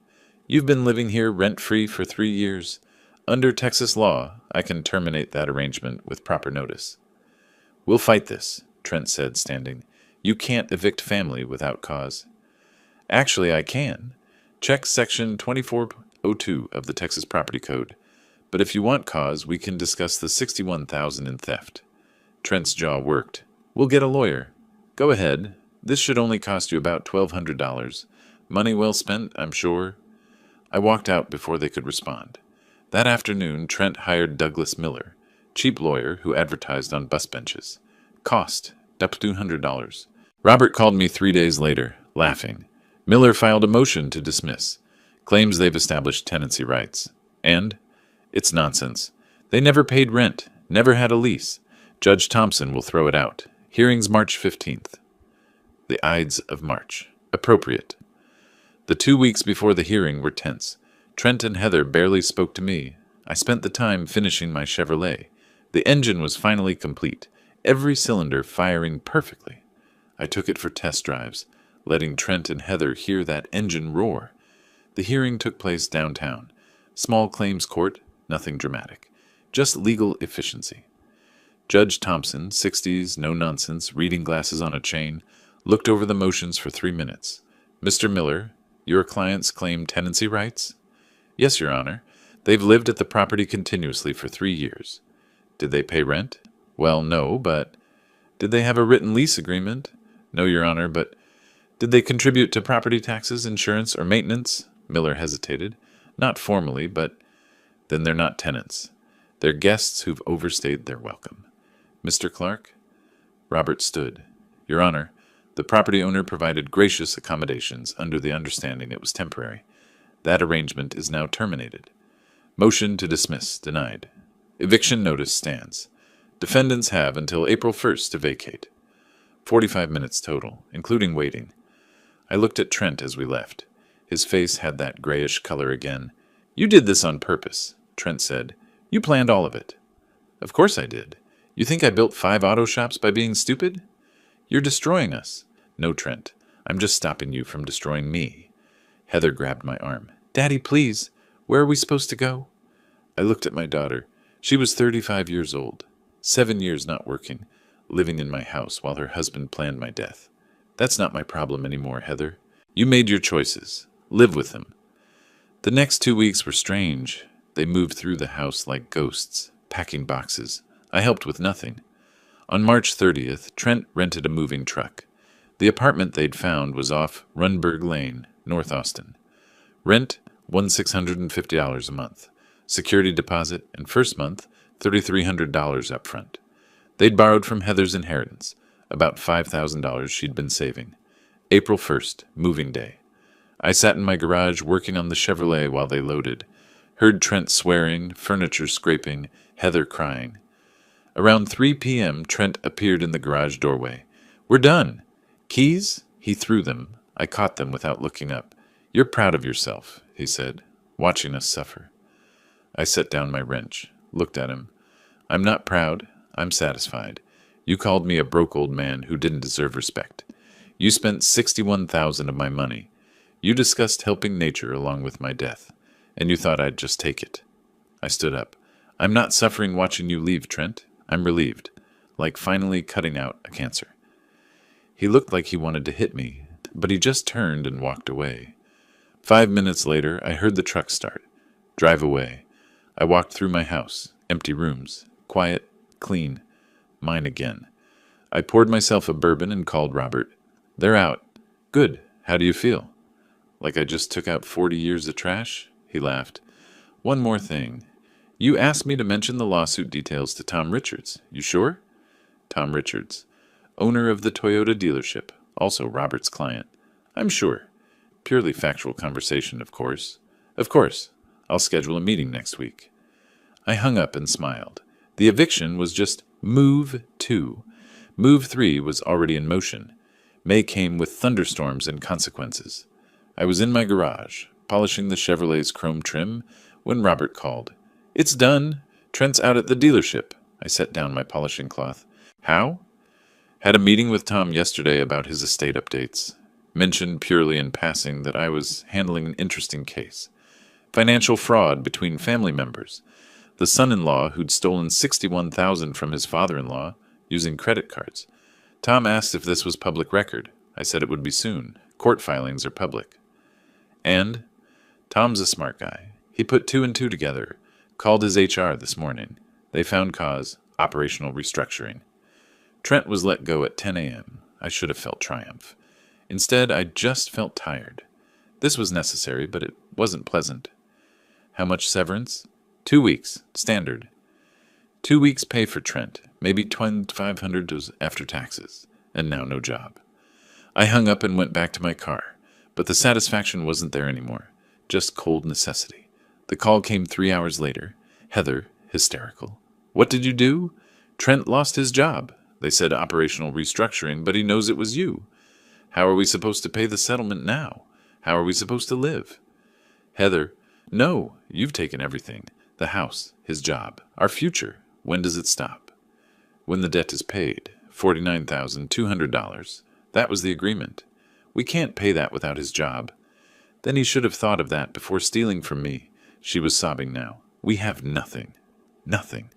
You've been living here rent-free for 3 years. Under Texas law, I can terminate that arrangement with proper notice. We'll fight this, Trent said, standing. You can't evict family without cause. Actually, I can. Check Section 2402 of the Texas Property Code. But if you want cause, we can discuss the $61,000 in theft. Trent's jaw worked. We'll get a lawyer. Go ahead. This should only cost you about $1,200. Money well spent, I'm sure. I walked out before they could respond. That afternoon, Trent hired Douglas Miller, cheap lawyer who advertised on bus benches. Cost, up $200. Robert called me 3 days later, laughing. Miller filed a motion to dismiss. Claims they've established tenancy rights. And? It's nonsense. They never paid rent, never had a lease. Judge Thompson will throw it out. Hearings March 15th. The Ides of March. Appropriate. The 2 weeks before the hearing were tense. Trent and Heather barely spoke to me. I spent the time finishing my Chevrolet. The engine was finally complete, every cylinder firing perfectly. I took it for test drives, letting Trent and Heather hear that engine roar. The hearing took place downtown. Small claims court, nothing dramatic. Just legal efficiency. Judge Thompson, 60s, no-nonsense, reading glasses on a chain, looked over the motions for 3 minutes. Mr. Miller, your clients claim tenancy rights? Yes, Your Honor. They've lived at the property continuously for 3 years. Did they pay rent? Well, no, but... Did they have a written lease agreement? No, Your Honor, but... Did they contribute to property taxes, insurance, or maintenance? Miller hesitated. Not formally, but... Then they're not tenants. They're guests who've overstayed their welcome. Mr. Clark? Robert stood. Your Honor, the property owner provided gracious accommodations under the understanding it was temporary. That arrangement is now terminated. Motion to dismiss denied. Eviction notice stands. Defendants have until April 1st to vacate. 45 minutes total, including waiting. I looked at Trent as we left. His face had that grayish color again. You did this on purpose, Trent said. You planned all of it. Of course I did. You think I built 5 auto shops by being stupid? You're destroying us. No, Trent. I'm just stopping you from destroying me. Heather grabbed my arm. Daddy, please. Where are we supposed to go? I looked at my daughter. She was 35 years old. 7 years not working, living in my house while her husband planned my death. That's not my problem anymore, Heather. You made your choices. Live with them. The next 2 weeks were strange. They moved through the house like ghosts, packing boxes. I helped with nothing. On March 30th, Trent rented a moving truck. The apartment they'd found was off Runberg Lane, North Austin. Rent, $1,650 a month. Security deposit, and first month, $3,300 up front. They'd borrowed from Heather's inheritance, about $5,000 she'd been saving. April 1st, moving day. I sat in my garage working on the Chevrolet while they loaded. Heard Trent swearing, furniture scraping, Heather crying. Around 3 p.m., Trent appeared in the garage doorway. "We're done." "Keys?" He threw them. I caught them without looking up. "You're proud of yourself," he said, watching us suffer. I set down my wrench, looked at him. "I'm not proud. I'm satisfied. You called me a broke old man who didn't deserve respect. You spent $61,000 of my money. You discussed helping nature along with my death, and you thought I'd just take it." I stood up. "I'm not suffering watching you leave, Trent. I'm relieved, like finally cutting out a cancer." He looked like he wanted to hit me, but he just turned and walked away. 5 minutes later, I heard the truck start, drive away. I walked through my house, empty rooms, quiet, clean, mine again. I poured myself a bourbon and called Robert. "They're out." "Good. How do you feel?" "Like I just took out 40 years of trash?" He laughed. "One more thing. You asked me to mention the lawsuit details to Tom Richards. You sure?" Tom Richards, owner of the Toyota dealership, also Robert's client. "I'm sure. Purely factual conversation, of course." "Of course. I'll schedule a meeting next week." I hung up and smiled. The eviction was just Move 2. Move 3 was already in motion. May came with thunderstorms and consequences. I was in my garage, polishing the Chevrolet's chrome trim, when Robert called. "It's done. Trent's out at the dealership." I set down my polishing cloth. "How?" "Had a meeting with Tom yesterday about his estate updates. Mentioned purely in passing that I was handling an interesting case. Financial fraud between family members. The son-in-law who'd stolen $61,000 from his father-in-law using credit cards. Tom asked if this was public record. I said it would be soon. Court filings are public." "And?" "Tom's a smart guy. He put 2 and 2 together. Called his HR this morning. They found cause, operational restructuring." Trent was let go at 10 a.m. I should have felt triumph. Instead, I just felt tired. This was necessary, but it wasn't pleasant. "How much severance?" 2 weeks, standard. 2 weeks pay for Trent, maybe $2,500 after taxes, and now no job. I hung up and went back to my car, but the satisfaction wasn't there anymore, just cold necessity. The call came 3 hours later. Heather, hysterical. "What did you do?" "Trent lost his job. They said operational restructuring, but he knows it was you. How are we supposed to pay the settlement now? How are we supposed to live?" Heather, "No, you've taken everything. The house, his job, our future. When does it stop?" "When the debt is paid, $49,200. That was the agreement. We can't pay that without his job." "Then he should have thought of that before stealing from me." She was sobbing now. "We have nothing. Nothing.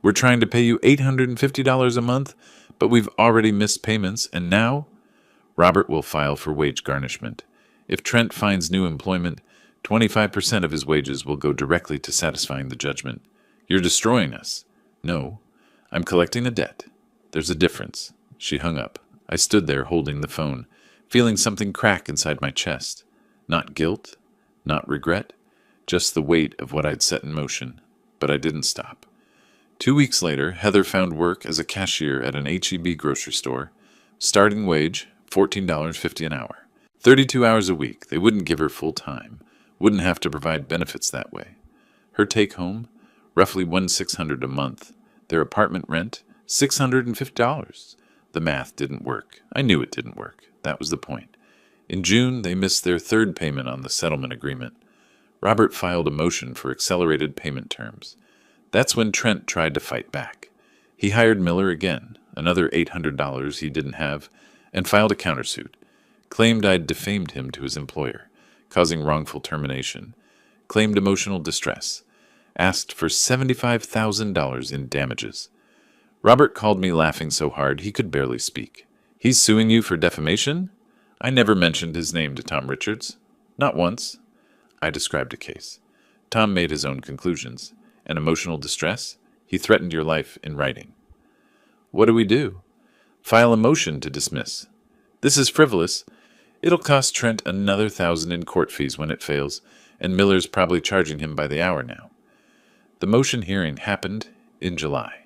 We're trying to pay you $850 a month, but we've already missed payments, and now—" "Robert will file for wage garnishment. If Trent finds new employment, 25% of his wages will go directly to satisfying the judgment. You're destroying us." "No, I'm collecting a debt. There's a difference." She hung up. I stood there holding the phone, feeling something crack inside my chest. Not guilt, not regret, just the weight of what I'd set in motion. But I didn't stop. 2 weeks later, Heather found work as a cashier at an H-E-B grocery store. Starting wage, $14.50 an hour. 32 hours a week. They wouldn't give her full time. Wouldn't have to provide benefits that way. Her take-home, roughly $1,600 a month. Their apartment rent, $650. The math didn't work. I knew it didn't work. That was the point. In June, they missed their third payment on the settlement agreement. Robert filed a motion for accelerated payment terms. That's when Trent tried to fight back. He hired Miller again, another $800 he didn't have, and filed a countersuit. Claimed I'd defamed him to his employer, causing wrongful termination. Claimed emotional distress. Asked for $75,000 in damages. Robert called me laughing so hard he could barely speak. "He's suing you for defamation?" I never mentioned his name to Tom Richards. Not once. I described a case. Tom made his own conclusions. And emotional distress? He threatened your life in writing. What do we do? File a motion to dismiss. This is frivolous. It'll cost Trent another $1,000 in court fees when it fails, and Miller's probably charging him by the hour now. The motion hearing happened in July.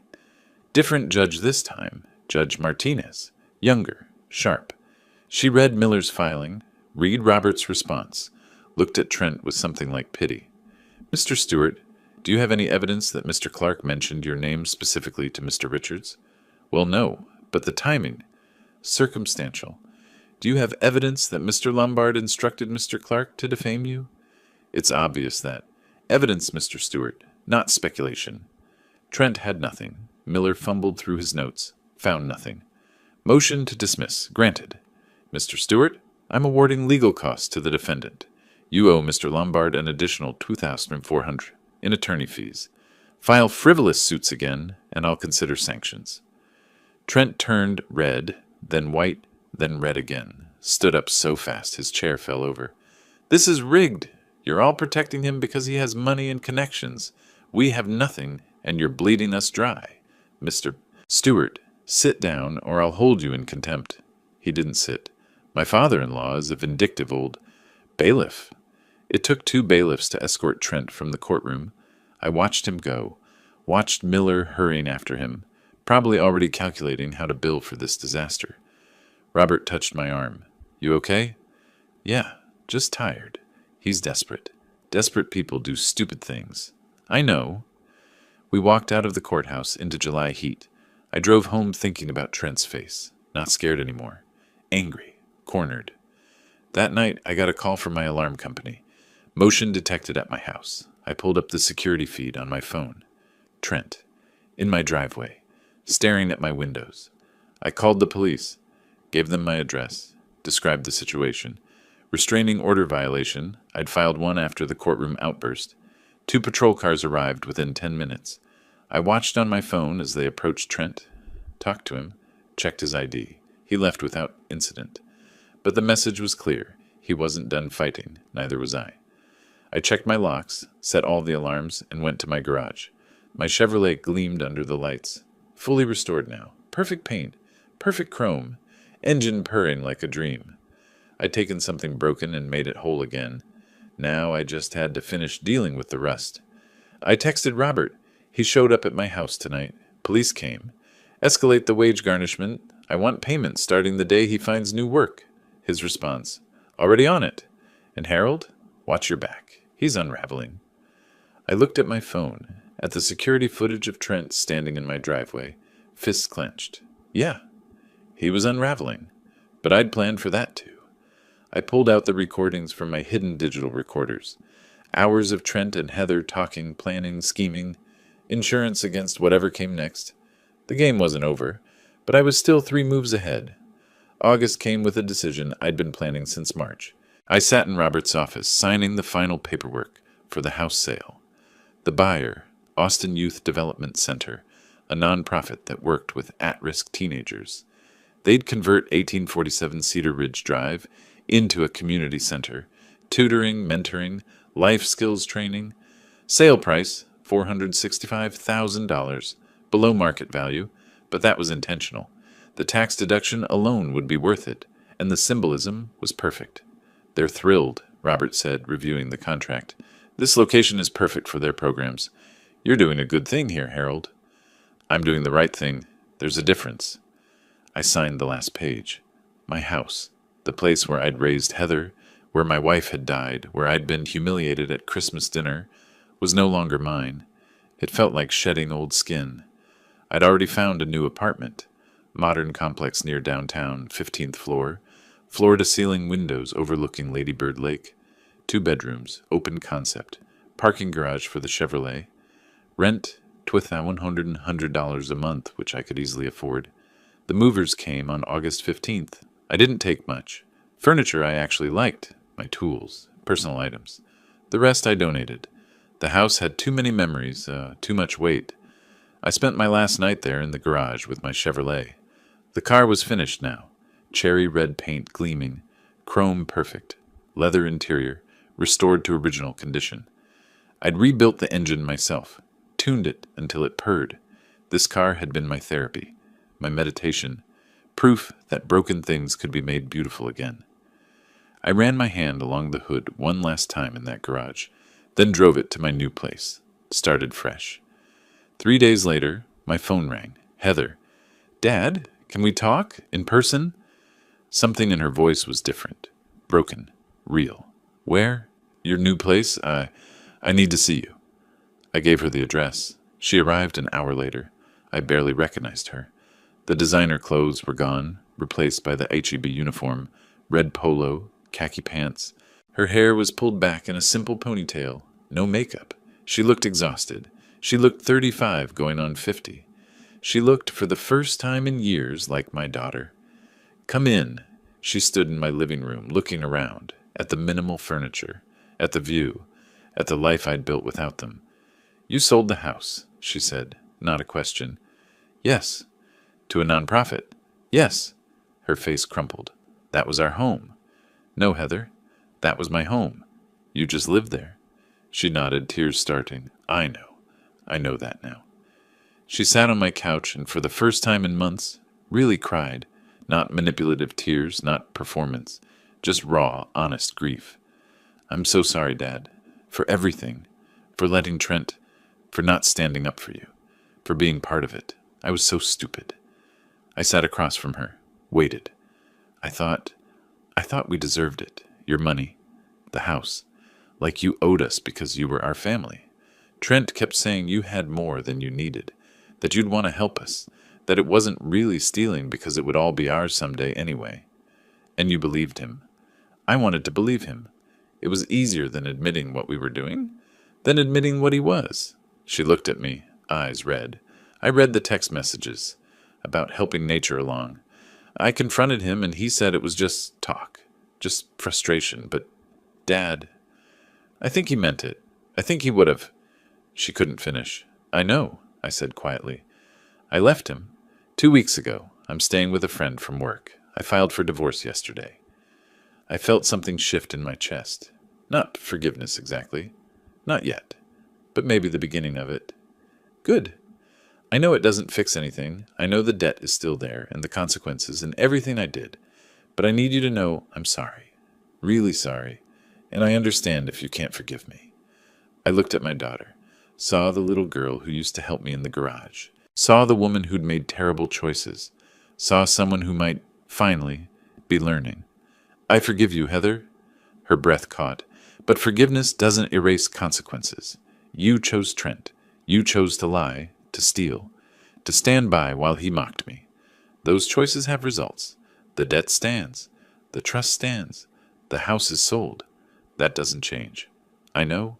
Different judge this time, Judge Martinez, younger, sharp. She read Miller's filing, read Robert's response, looked at Trent with something like pity. Mr. Stewart, do you have any evidence that Mr. Clark mentioned your name specifically to Mr. Richards? Well, no, but the timing. Circumstantial. Do you have evidence that Mr. Lombard instructed Mr. Clark to defame you? It's obvious that. Evidence, Mr. Stewart, not speculation. Trent had nothing. Miller fumbled through his notes, found nothing. Motion to dismiss, granted. Mr. Stewart, I'm awarding legal costs to the defendant. You owe Mr. Lombard an additional $2,400 in attorney fees. File frivolous suits again, and I'll consider sanctions. Trent turned red, then white, then red again. Stood up so fast his chair fell over. This is rigged. You're all protecting him because he has money and connections. We have nothing, and you're bleeding us dry. Mr. Stewart, sit down, or I'll hold you in contempt. He didn't sit. My father-in-law is a vindictive old bailiff. It took 2 bailiffs to escort Trent from the courtroom. I watched him go, watched Miller hurrying after him, probably already calculating how to bill for this disaster. Robert touched my arm. You okay? Yeah, just tired. He's desperate. Desperate people do stupid things. I know. We walked out of the courthouse into July heat. I drove home thinking about Trent's face. Not scared anymore. Angry. Cornered. That night, I got a call from my alarm company. Motion detected at my house. I pulled up the security feed on my phone. Trent. In my driveway. Staring at my windows. I called the police. Gave them my address. Described the situation. Restraining order violation. I'd filed one after the courtroom outburst. 2 patrol cars arrived within 10 minutes. I watched on my phone as they approached Trent. Talked to him. Checked his ID. He left without incident. But the message was clear. He wasn't done fighting. Neither was I. I checked my locks, set all the alarms, and went to my garage. My Chevrolet gleamed under the lights. Fully restored now. Perfect paint. Perfect chrome. Engine purring like a dream. I'd taken something broken and made it whole again. Now I just had to finish dealing with the rust. I texted Robert. He showed up at my house tonight. Police came. Escalate the wage garnishment. I want payment starting the day he finds new work. His response. Already on it. And Harold? Watch your back. He's unraveling. I looked at my phone, at the security footage of Trent standing in my driveway, fists clenched. Yeah, he was unraveling. But I'd planned for that too. I pulled out the recordings from my hidden digital recorders. Hours of Trent and Heather talking, planning, scheming. Insurance against whatever came next. The game wasn't over, but I was still 3 moves ahead. August came with a decision I'd been planning since March. I sat in Robert's office, signing the final paperwork for the house sale. The buyer, Austin Youth Development Center, a nonprofit that worked with at-risk teenagers. They'd convert 1847 Cedar Ridge Drive into a community center, tutoring, mentoring, life skills training. Sale price, $465,000, below market value, but that was intentional. The tax deduction alone would be worth it, and the symbolism was perfect. They're thrilled, Robert said, reviewing the contract. This location is perfect for their programs. You're doing a good thing here, Harold. I'm doing the right thing. There's a difference. I signed the last page. My house, the place where I'd raised Heather, where my wife had died, where I'd been humiliated at Christmas dinner, was no longer mine. It felt like shedding old skin. I'd already found a new apartment. Modern complex near downtown, 15th floor. Floor-to-ceiling windows overlooking Lady Bird Lake. 2 bedrooms, open concept. Parking garage for the Chevrolet. Rent, $1,100 a month, which I could easily afford. The movers came on August 15th. I didn't take much. Furniture I actually liked. My tools, personal items. The rest I donated. The house had too many memories, too much weight. I spent my last night there in the garage with my Chevrolet. The car was finished now. Cherry red paint gleaming, chrome perfect, leather interior, restored to original condition. I'd rebuilt the engine myself, tuned it until it purred. This car had been my therapy, my meditation, proof that broken things could be made beautiful again. I ran my hand along the hood one last time in that garage, then drove it to my new place, started fresh. 3 days later, my phone rang. Heather. Dad, can we talk? In person? Something in her voice was different. Broken. Real. Where? Your new place? I need to see you. I gave her the address. She arrived an hour later. I barely recognized her. The designer clothes were gone, replaced by the H-E-B uniform, red polo, khaki pants. Her hair was pulled back in a simple ponytail. No makeup. She looked exhausted. She looked 35 going on 50. She looked, for the first time in years, like my daughter. Come in. She stood in my living room, looking around, at the minimal furniture, at the view, at the life I'd built without them. You sold the house, she said, not a question. Yes. To a nonprofit. Yes. Her face crumpled. That was our home. No, Heather. That was my home. You just lived there. She nodded, tears starting. I know. I know that now. She sat on my couch and for the first time in months really cried. Not manipulative tears, not performance. Just raw, honest grief. I'm so sorry, Dad. For everything. For letting Trent. For not standing up for you. For being part of it. I was so stupid. I sat across from her. Waited. I thought we deserved it. Your money. The house. Like you owed us because you were our family. Trent kept saying you had more than you needed. That you'd want to help us. That it wasn't really stealing because it would all be ours someday anyway. And you believed him. I wanted to believe him. It was easier than admitting what we were doing, than admitting what he was. She looked at me, eyes red. I read the text messages about helping nature along. I confronted him and he said it was just talk, just frustration. But, Dad, I think he meant it. I think he would have. She couldn't finish. I know, I said quietly. I left him. 2 weeks ago. I'm staying with a friend from work. I filed for divorce yesterday. I felt something shift in my chest. Not forgiveness exactly. Not yet. But maybe the beginning of it. Good. I know it doesn't fix anything. I know the debt is still there, and the consequences, and everything I did. But I need you to know I'm sorry. Really sorry. And I understand if you can't forgive me. I looked at my daughter. Saw the little girl who used to help me in the garage. Saw the woman who'd made terrible choices. Saw someone who might, finally, be learning. I forgive you, Heather. Her breath caught. But forgiveness doesn't erase consequences. You chose Trent. You chose to lie, to steal, to stand by while he mocked me. Those choices have results. The debt stands. The trust stands. The house is sold. That doesn't change. I know.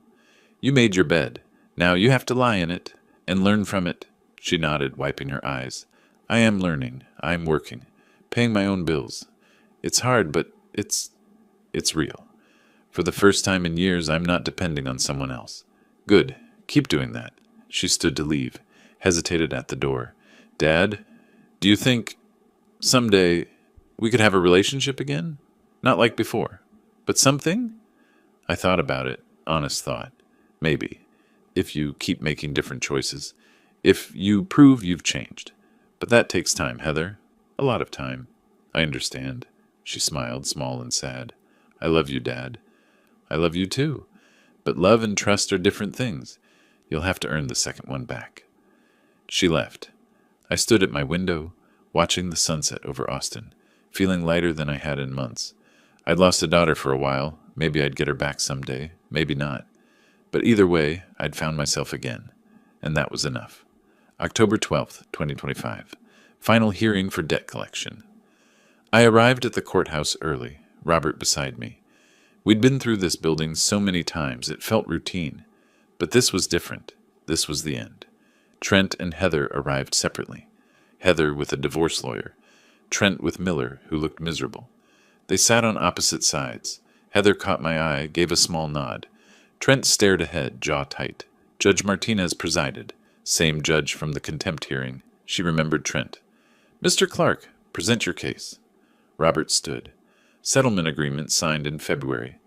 You made your bed. Now you have to lie in it and learn from it. She nodded, wiping her eyes. I am learning. I am working. Paying my own bills. It's hard, but it's real. For the first time in years, I'm not depending on someone else. Good. Keep doing that. She stood to leave, hesitated at the door. Dad, do you think someday we could have a relationship again? Not like before, but something? I thought about it, honest thought. Maybe, if you keep making different choices, if you prove you've changed. But that takes time, Heather. A lot of time. I understand. She smiled, small and sad. I love you, Dad. I love you too. But love and trust are different things. You'll have to earn the second one back. She left. I stood at my window, watching the sunset over Austin, feeling lighter than I had in months. I'd lost a daughter for a while. Maybe I'd get her back someday. Maybe not. But either way, I'd found myself again. And that was enough. October 12th, 2025. Final hearing for debt collection. I arrived at the courthouse early, Robert beside me. We'd been through this building so many times it felt routine. But this was different. This was the end. Trent and Heather arrived separately. Heather with a divorce lawyer. Trent with Miller, who looked miserable. They sat on opposite sides. Heather caught my eye, gave a small nod. Trent stared ahead, jaw tight. Judge Martinez presided. Same judge from the contempt hearing. She remembered Trent. Mr. Clark, present your case. Robert stood. Settlement agreement signed in February.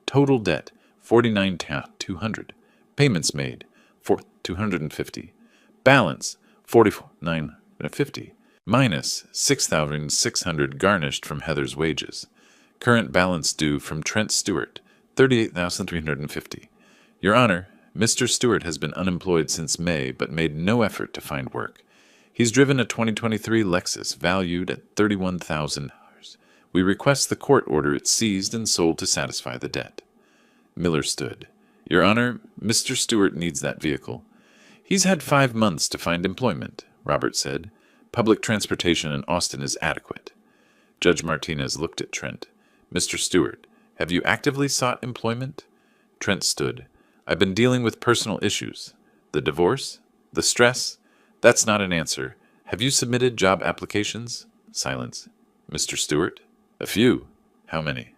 Total debt, $49,200. Payments made, 250. Balance, 4950. Minus 6,600 garnished from Heather's wages. Current balance due from Trent Stewart, 38,350. Your Honor, Mr. Stewart has been unemployed since May but made no effort to find work. He's driven a 2023 Lexus valued at $31,000. We request the court order it seized and sold to satisfy the debt. Miller stood. Your Honor, Mr. Stewart needs that vehicle. He's had 5 months to find employment, Robert said. Public transportation in Austin is adequate. Judge Martinez looked at Trent. Mr. Stewart, have you actively sought employment? Trent stood. I've been dealing with personal issues. The divorce? The stress? That's not an answer. Have you submitted job applications? Silence. Mr. Stewart? A few. How many?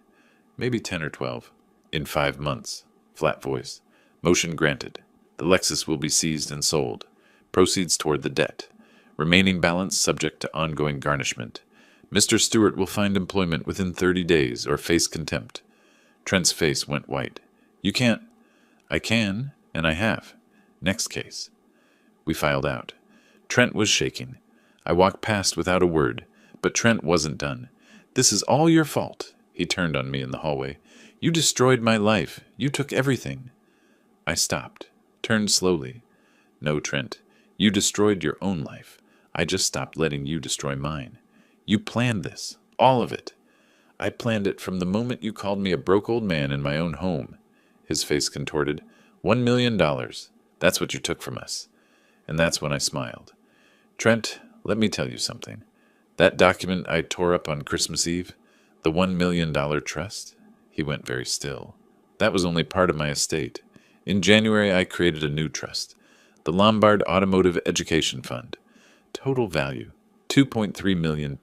Maybe 10 or 12. In 5 months. Flat voice. Motion granted. The Lexus will be seized and sold. Proceeds toward the debt. Remaining balance subject to ongoing garnishment. Mr. Stewart will find employment within 30 days or face contempt. Trent's face went white. You can't. I can, and I have. Next case. We filed out. Trent was shaking. I walked past without a word, but Trent wasn't done. This is all your fault. He turned on me in the hallway. You destroyed my life. You took everything. I stopped, turned slowly. No, Trent, you destroyed your own life. I just stopped letting you destroy mine. You planned this, all of it. I planned it from the moment you called me a broke old man in my own home. His face contorted. $1 million. That's what you took from us. And that's when I smiled. Trent, let me tell you something. That document I tore up on Christmas Eve, the $1 million trust, he went very still. That was only part of my estate. In January, I created a new trust, the Lombard Automotive Education Fund. Total value, $2.3 million.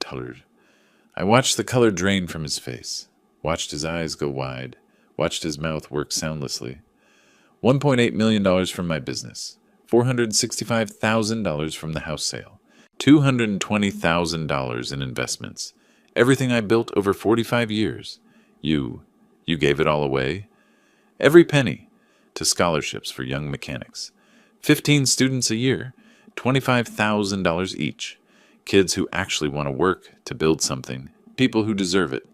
I watched the color drain from his face, watched his eyes go wide, watched his mouth work soundlessly. $1.8 million from my business, $465,000 from the house sale, $220,000 in investments, everything I built over 45 years. You gave it all away? Every penny, to scholarships for young mechanics. 15 students a year, $25,000 each. Kids who actually want to work to build something, people who deserve it.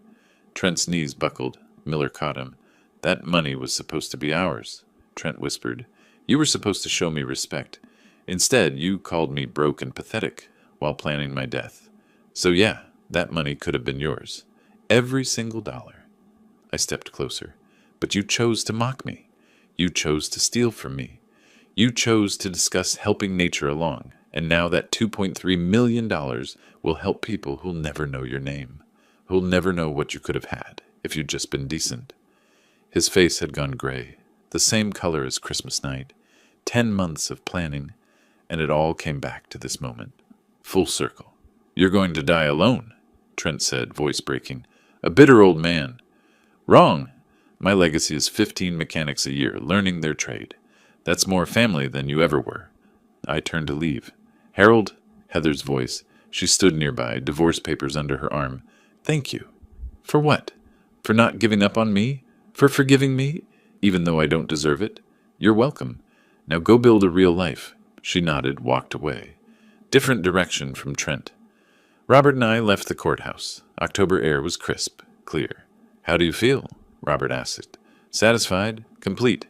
Trent's knees buckled. Miller caught him. That money was supposed to be ours, Trent whispered. You were supposed to show me respect. Instead, you called me broke and pathetic while planning my death. So yeah, that money could have been yours. Every single dollar. I stepped closer. But you chose to mock me. You chose to steal from me. You chose to discuss helping nature along. And now that $2.3 million will help people who'll never know your name, who'll never know what you could have had if you'd just been decent. His face had gone gray, the same color as Christmas night. 10 months of planning, and it all came back to this moment. Full circle. You're going to die alone, Trent said, voice breaking. A bitter old man. Wrong. My legacy is 15 mechanics a year, learning their trade. That's more family than you ever were. I turned to leave. Harold, Heather's voice. She stood nearby, divorce papers under her arm. Thank you. For what? For not giving up on me? For forgiving me, even though I don't deserve it? You're welcome. Now go build a real life. She nodded, walked away. Different direction from Trent. Robert and I left the courthouse. October air was crisp, clear. How do you feel? Robert asked. Satisfied, complete,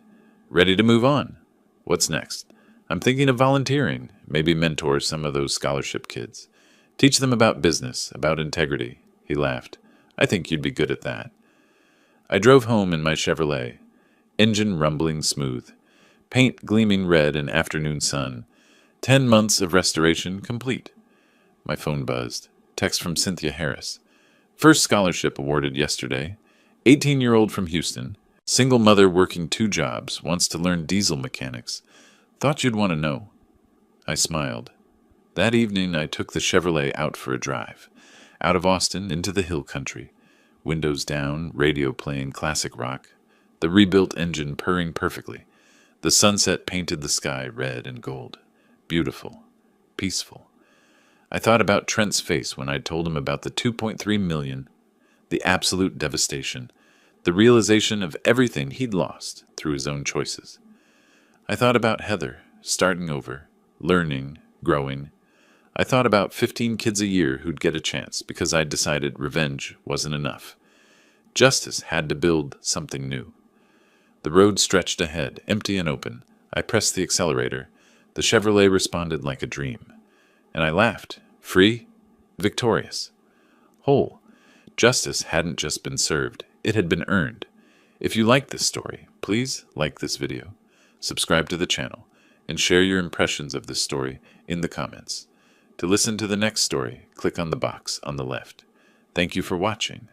ready to move on. What's next? I'm thinking of volunteering, maybe mentor some of those scholarship kids. Teach them about business, about integrity. He laughed. I think you'd be good at that. I drove home in my Chevrolet, engine rumbling smooth, paint gleaming red in afternoon sun. 10 months of restoration complete. My phone buzzed. Text from Cynthia Harris. First scholarship awarded yesterday. 18-year-old from Houston. Single mother working 2 jobs. Wants to learn diesel mechanics. Thought you'd want to know. I smiled. That evening I took the Chevrolet out for a drive. Out of Austin into the hill country. Windows down, radio playing classic rock. The rebuilt engine purring perfectly. The sunset painted the sky red and gold. Beautiful. Peaceful. I thought about Trent's face when I told him about the $2.3 million, the absolute devastation, the realization of everything he'd lost through his own choices. I thought about Heather, starting over, learning, growing. I thought about 15 kids a year who'd get a chance because I'd decided revenge wasn't enough. Justice had to build something new. The road stretched ahead, empty and open. I pressed the accelerator. The Chevrolet responded like a dream. And I laughed. Free? Victorious. Whole. Justice hadn't just been served. It had been earned. If you like this story, please like this video, subscribe to the channel, and share your impressions of this story in the comments. To listen to the next story, click on the box on the left. Thank you for watching.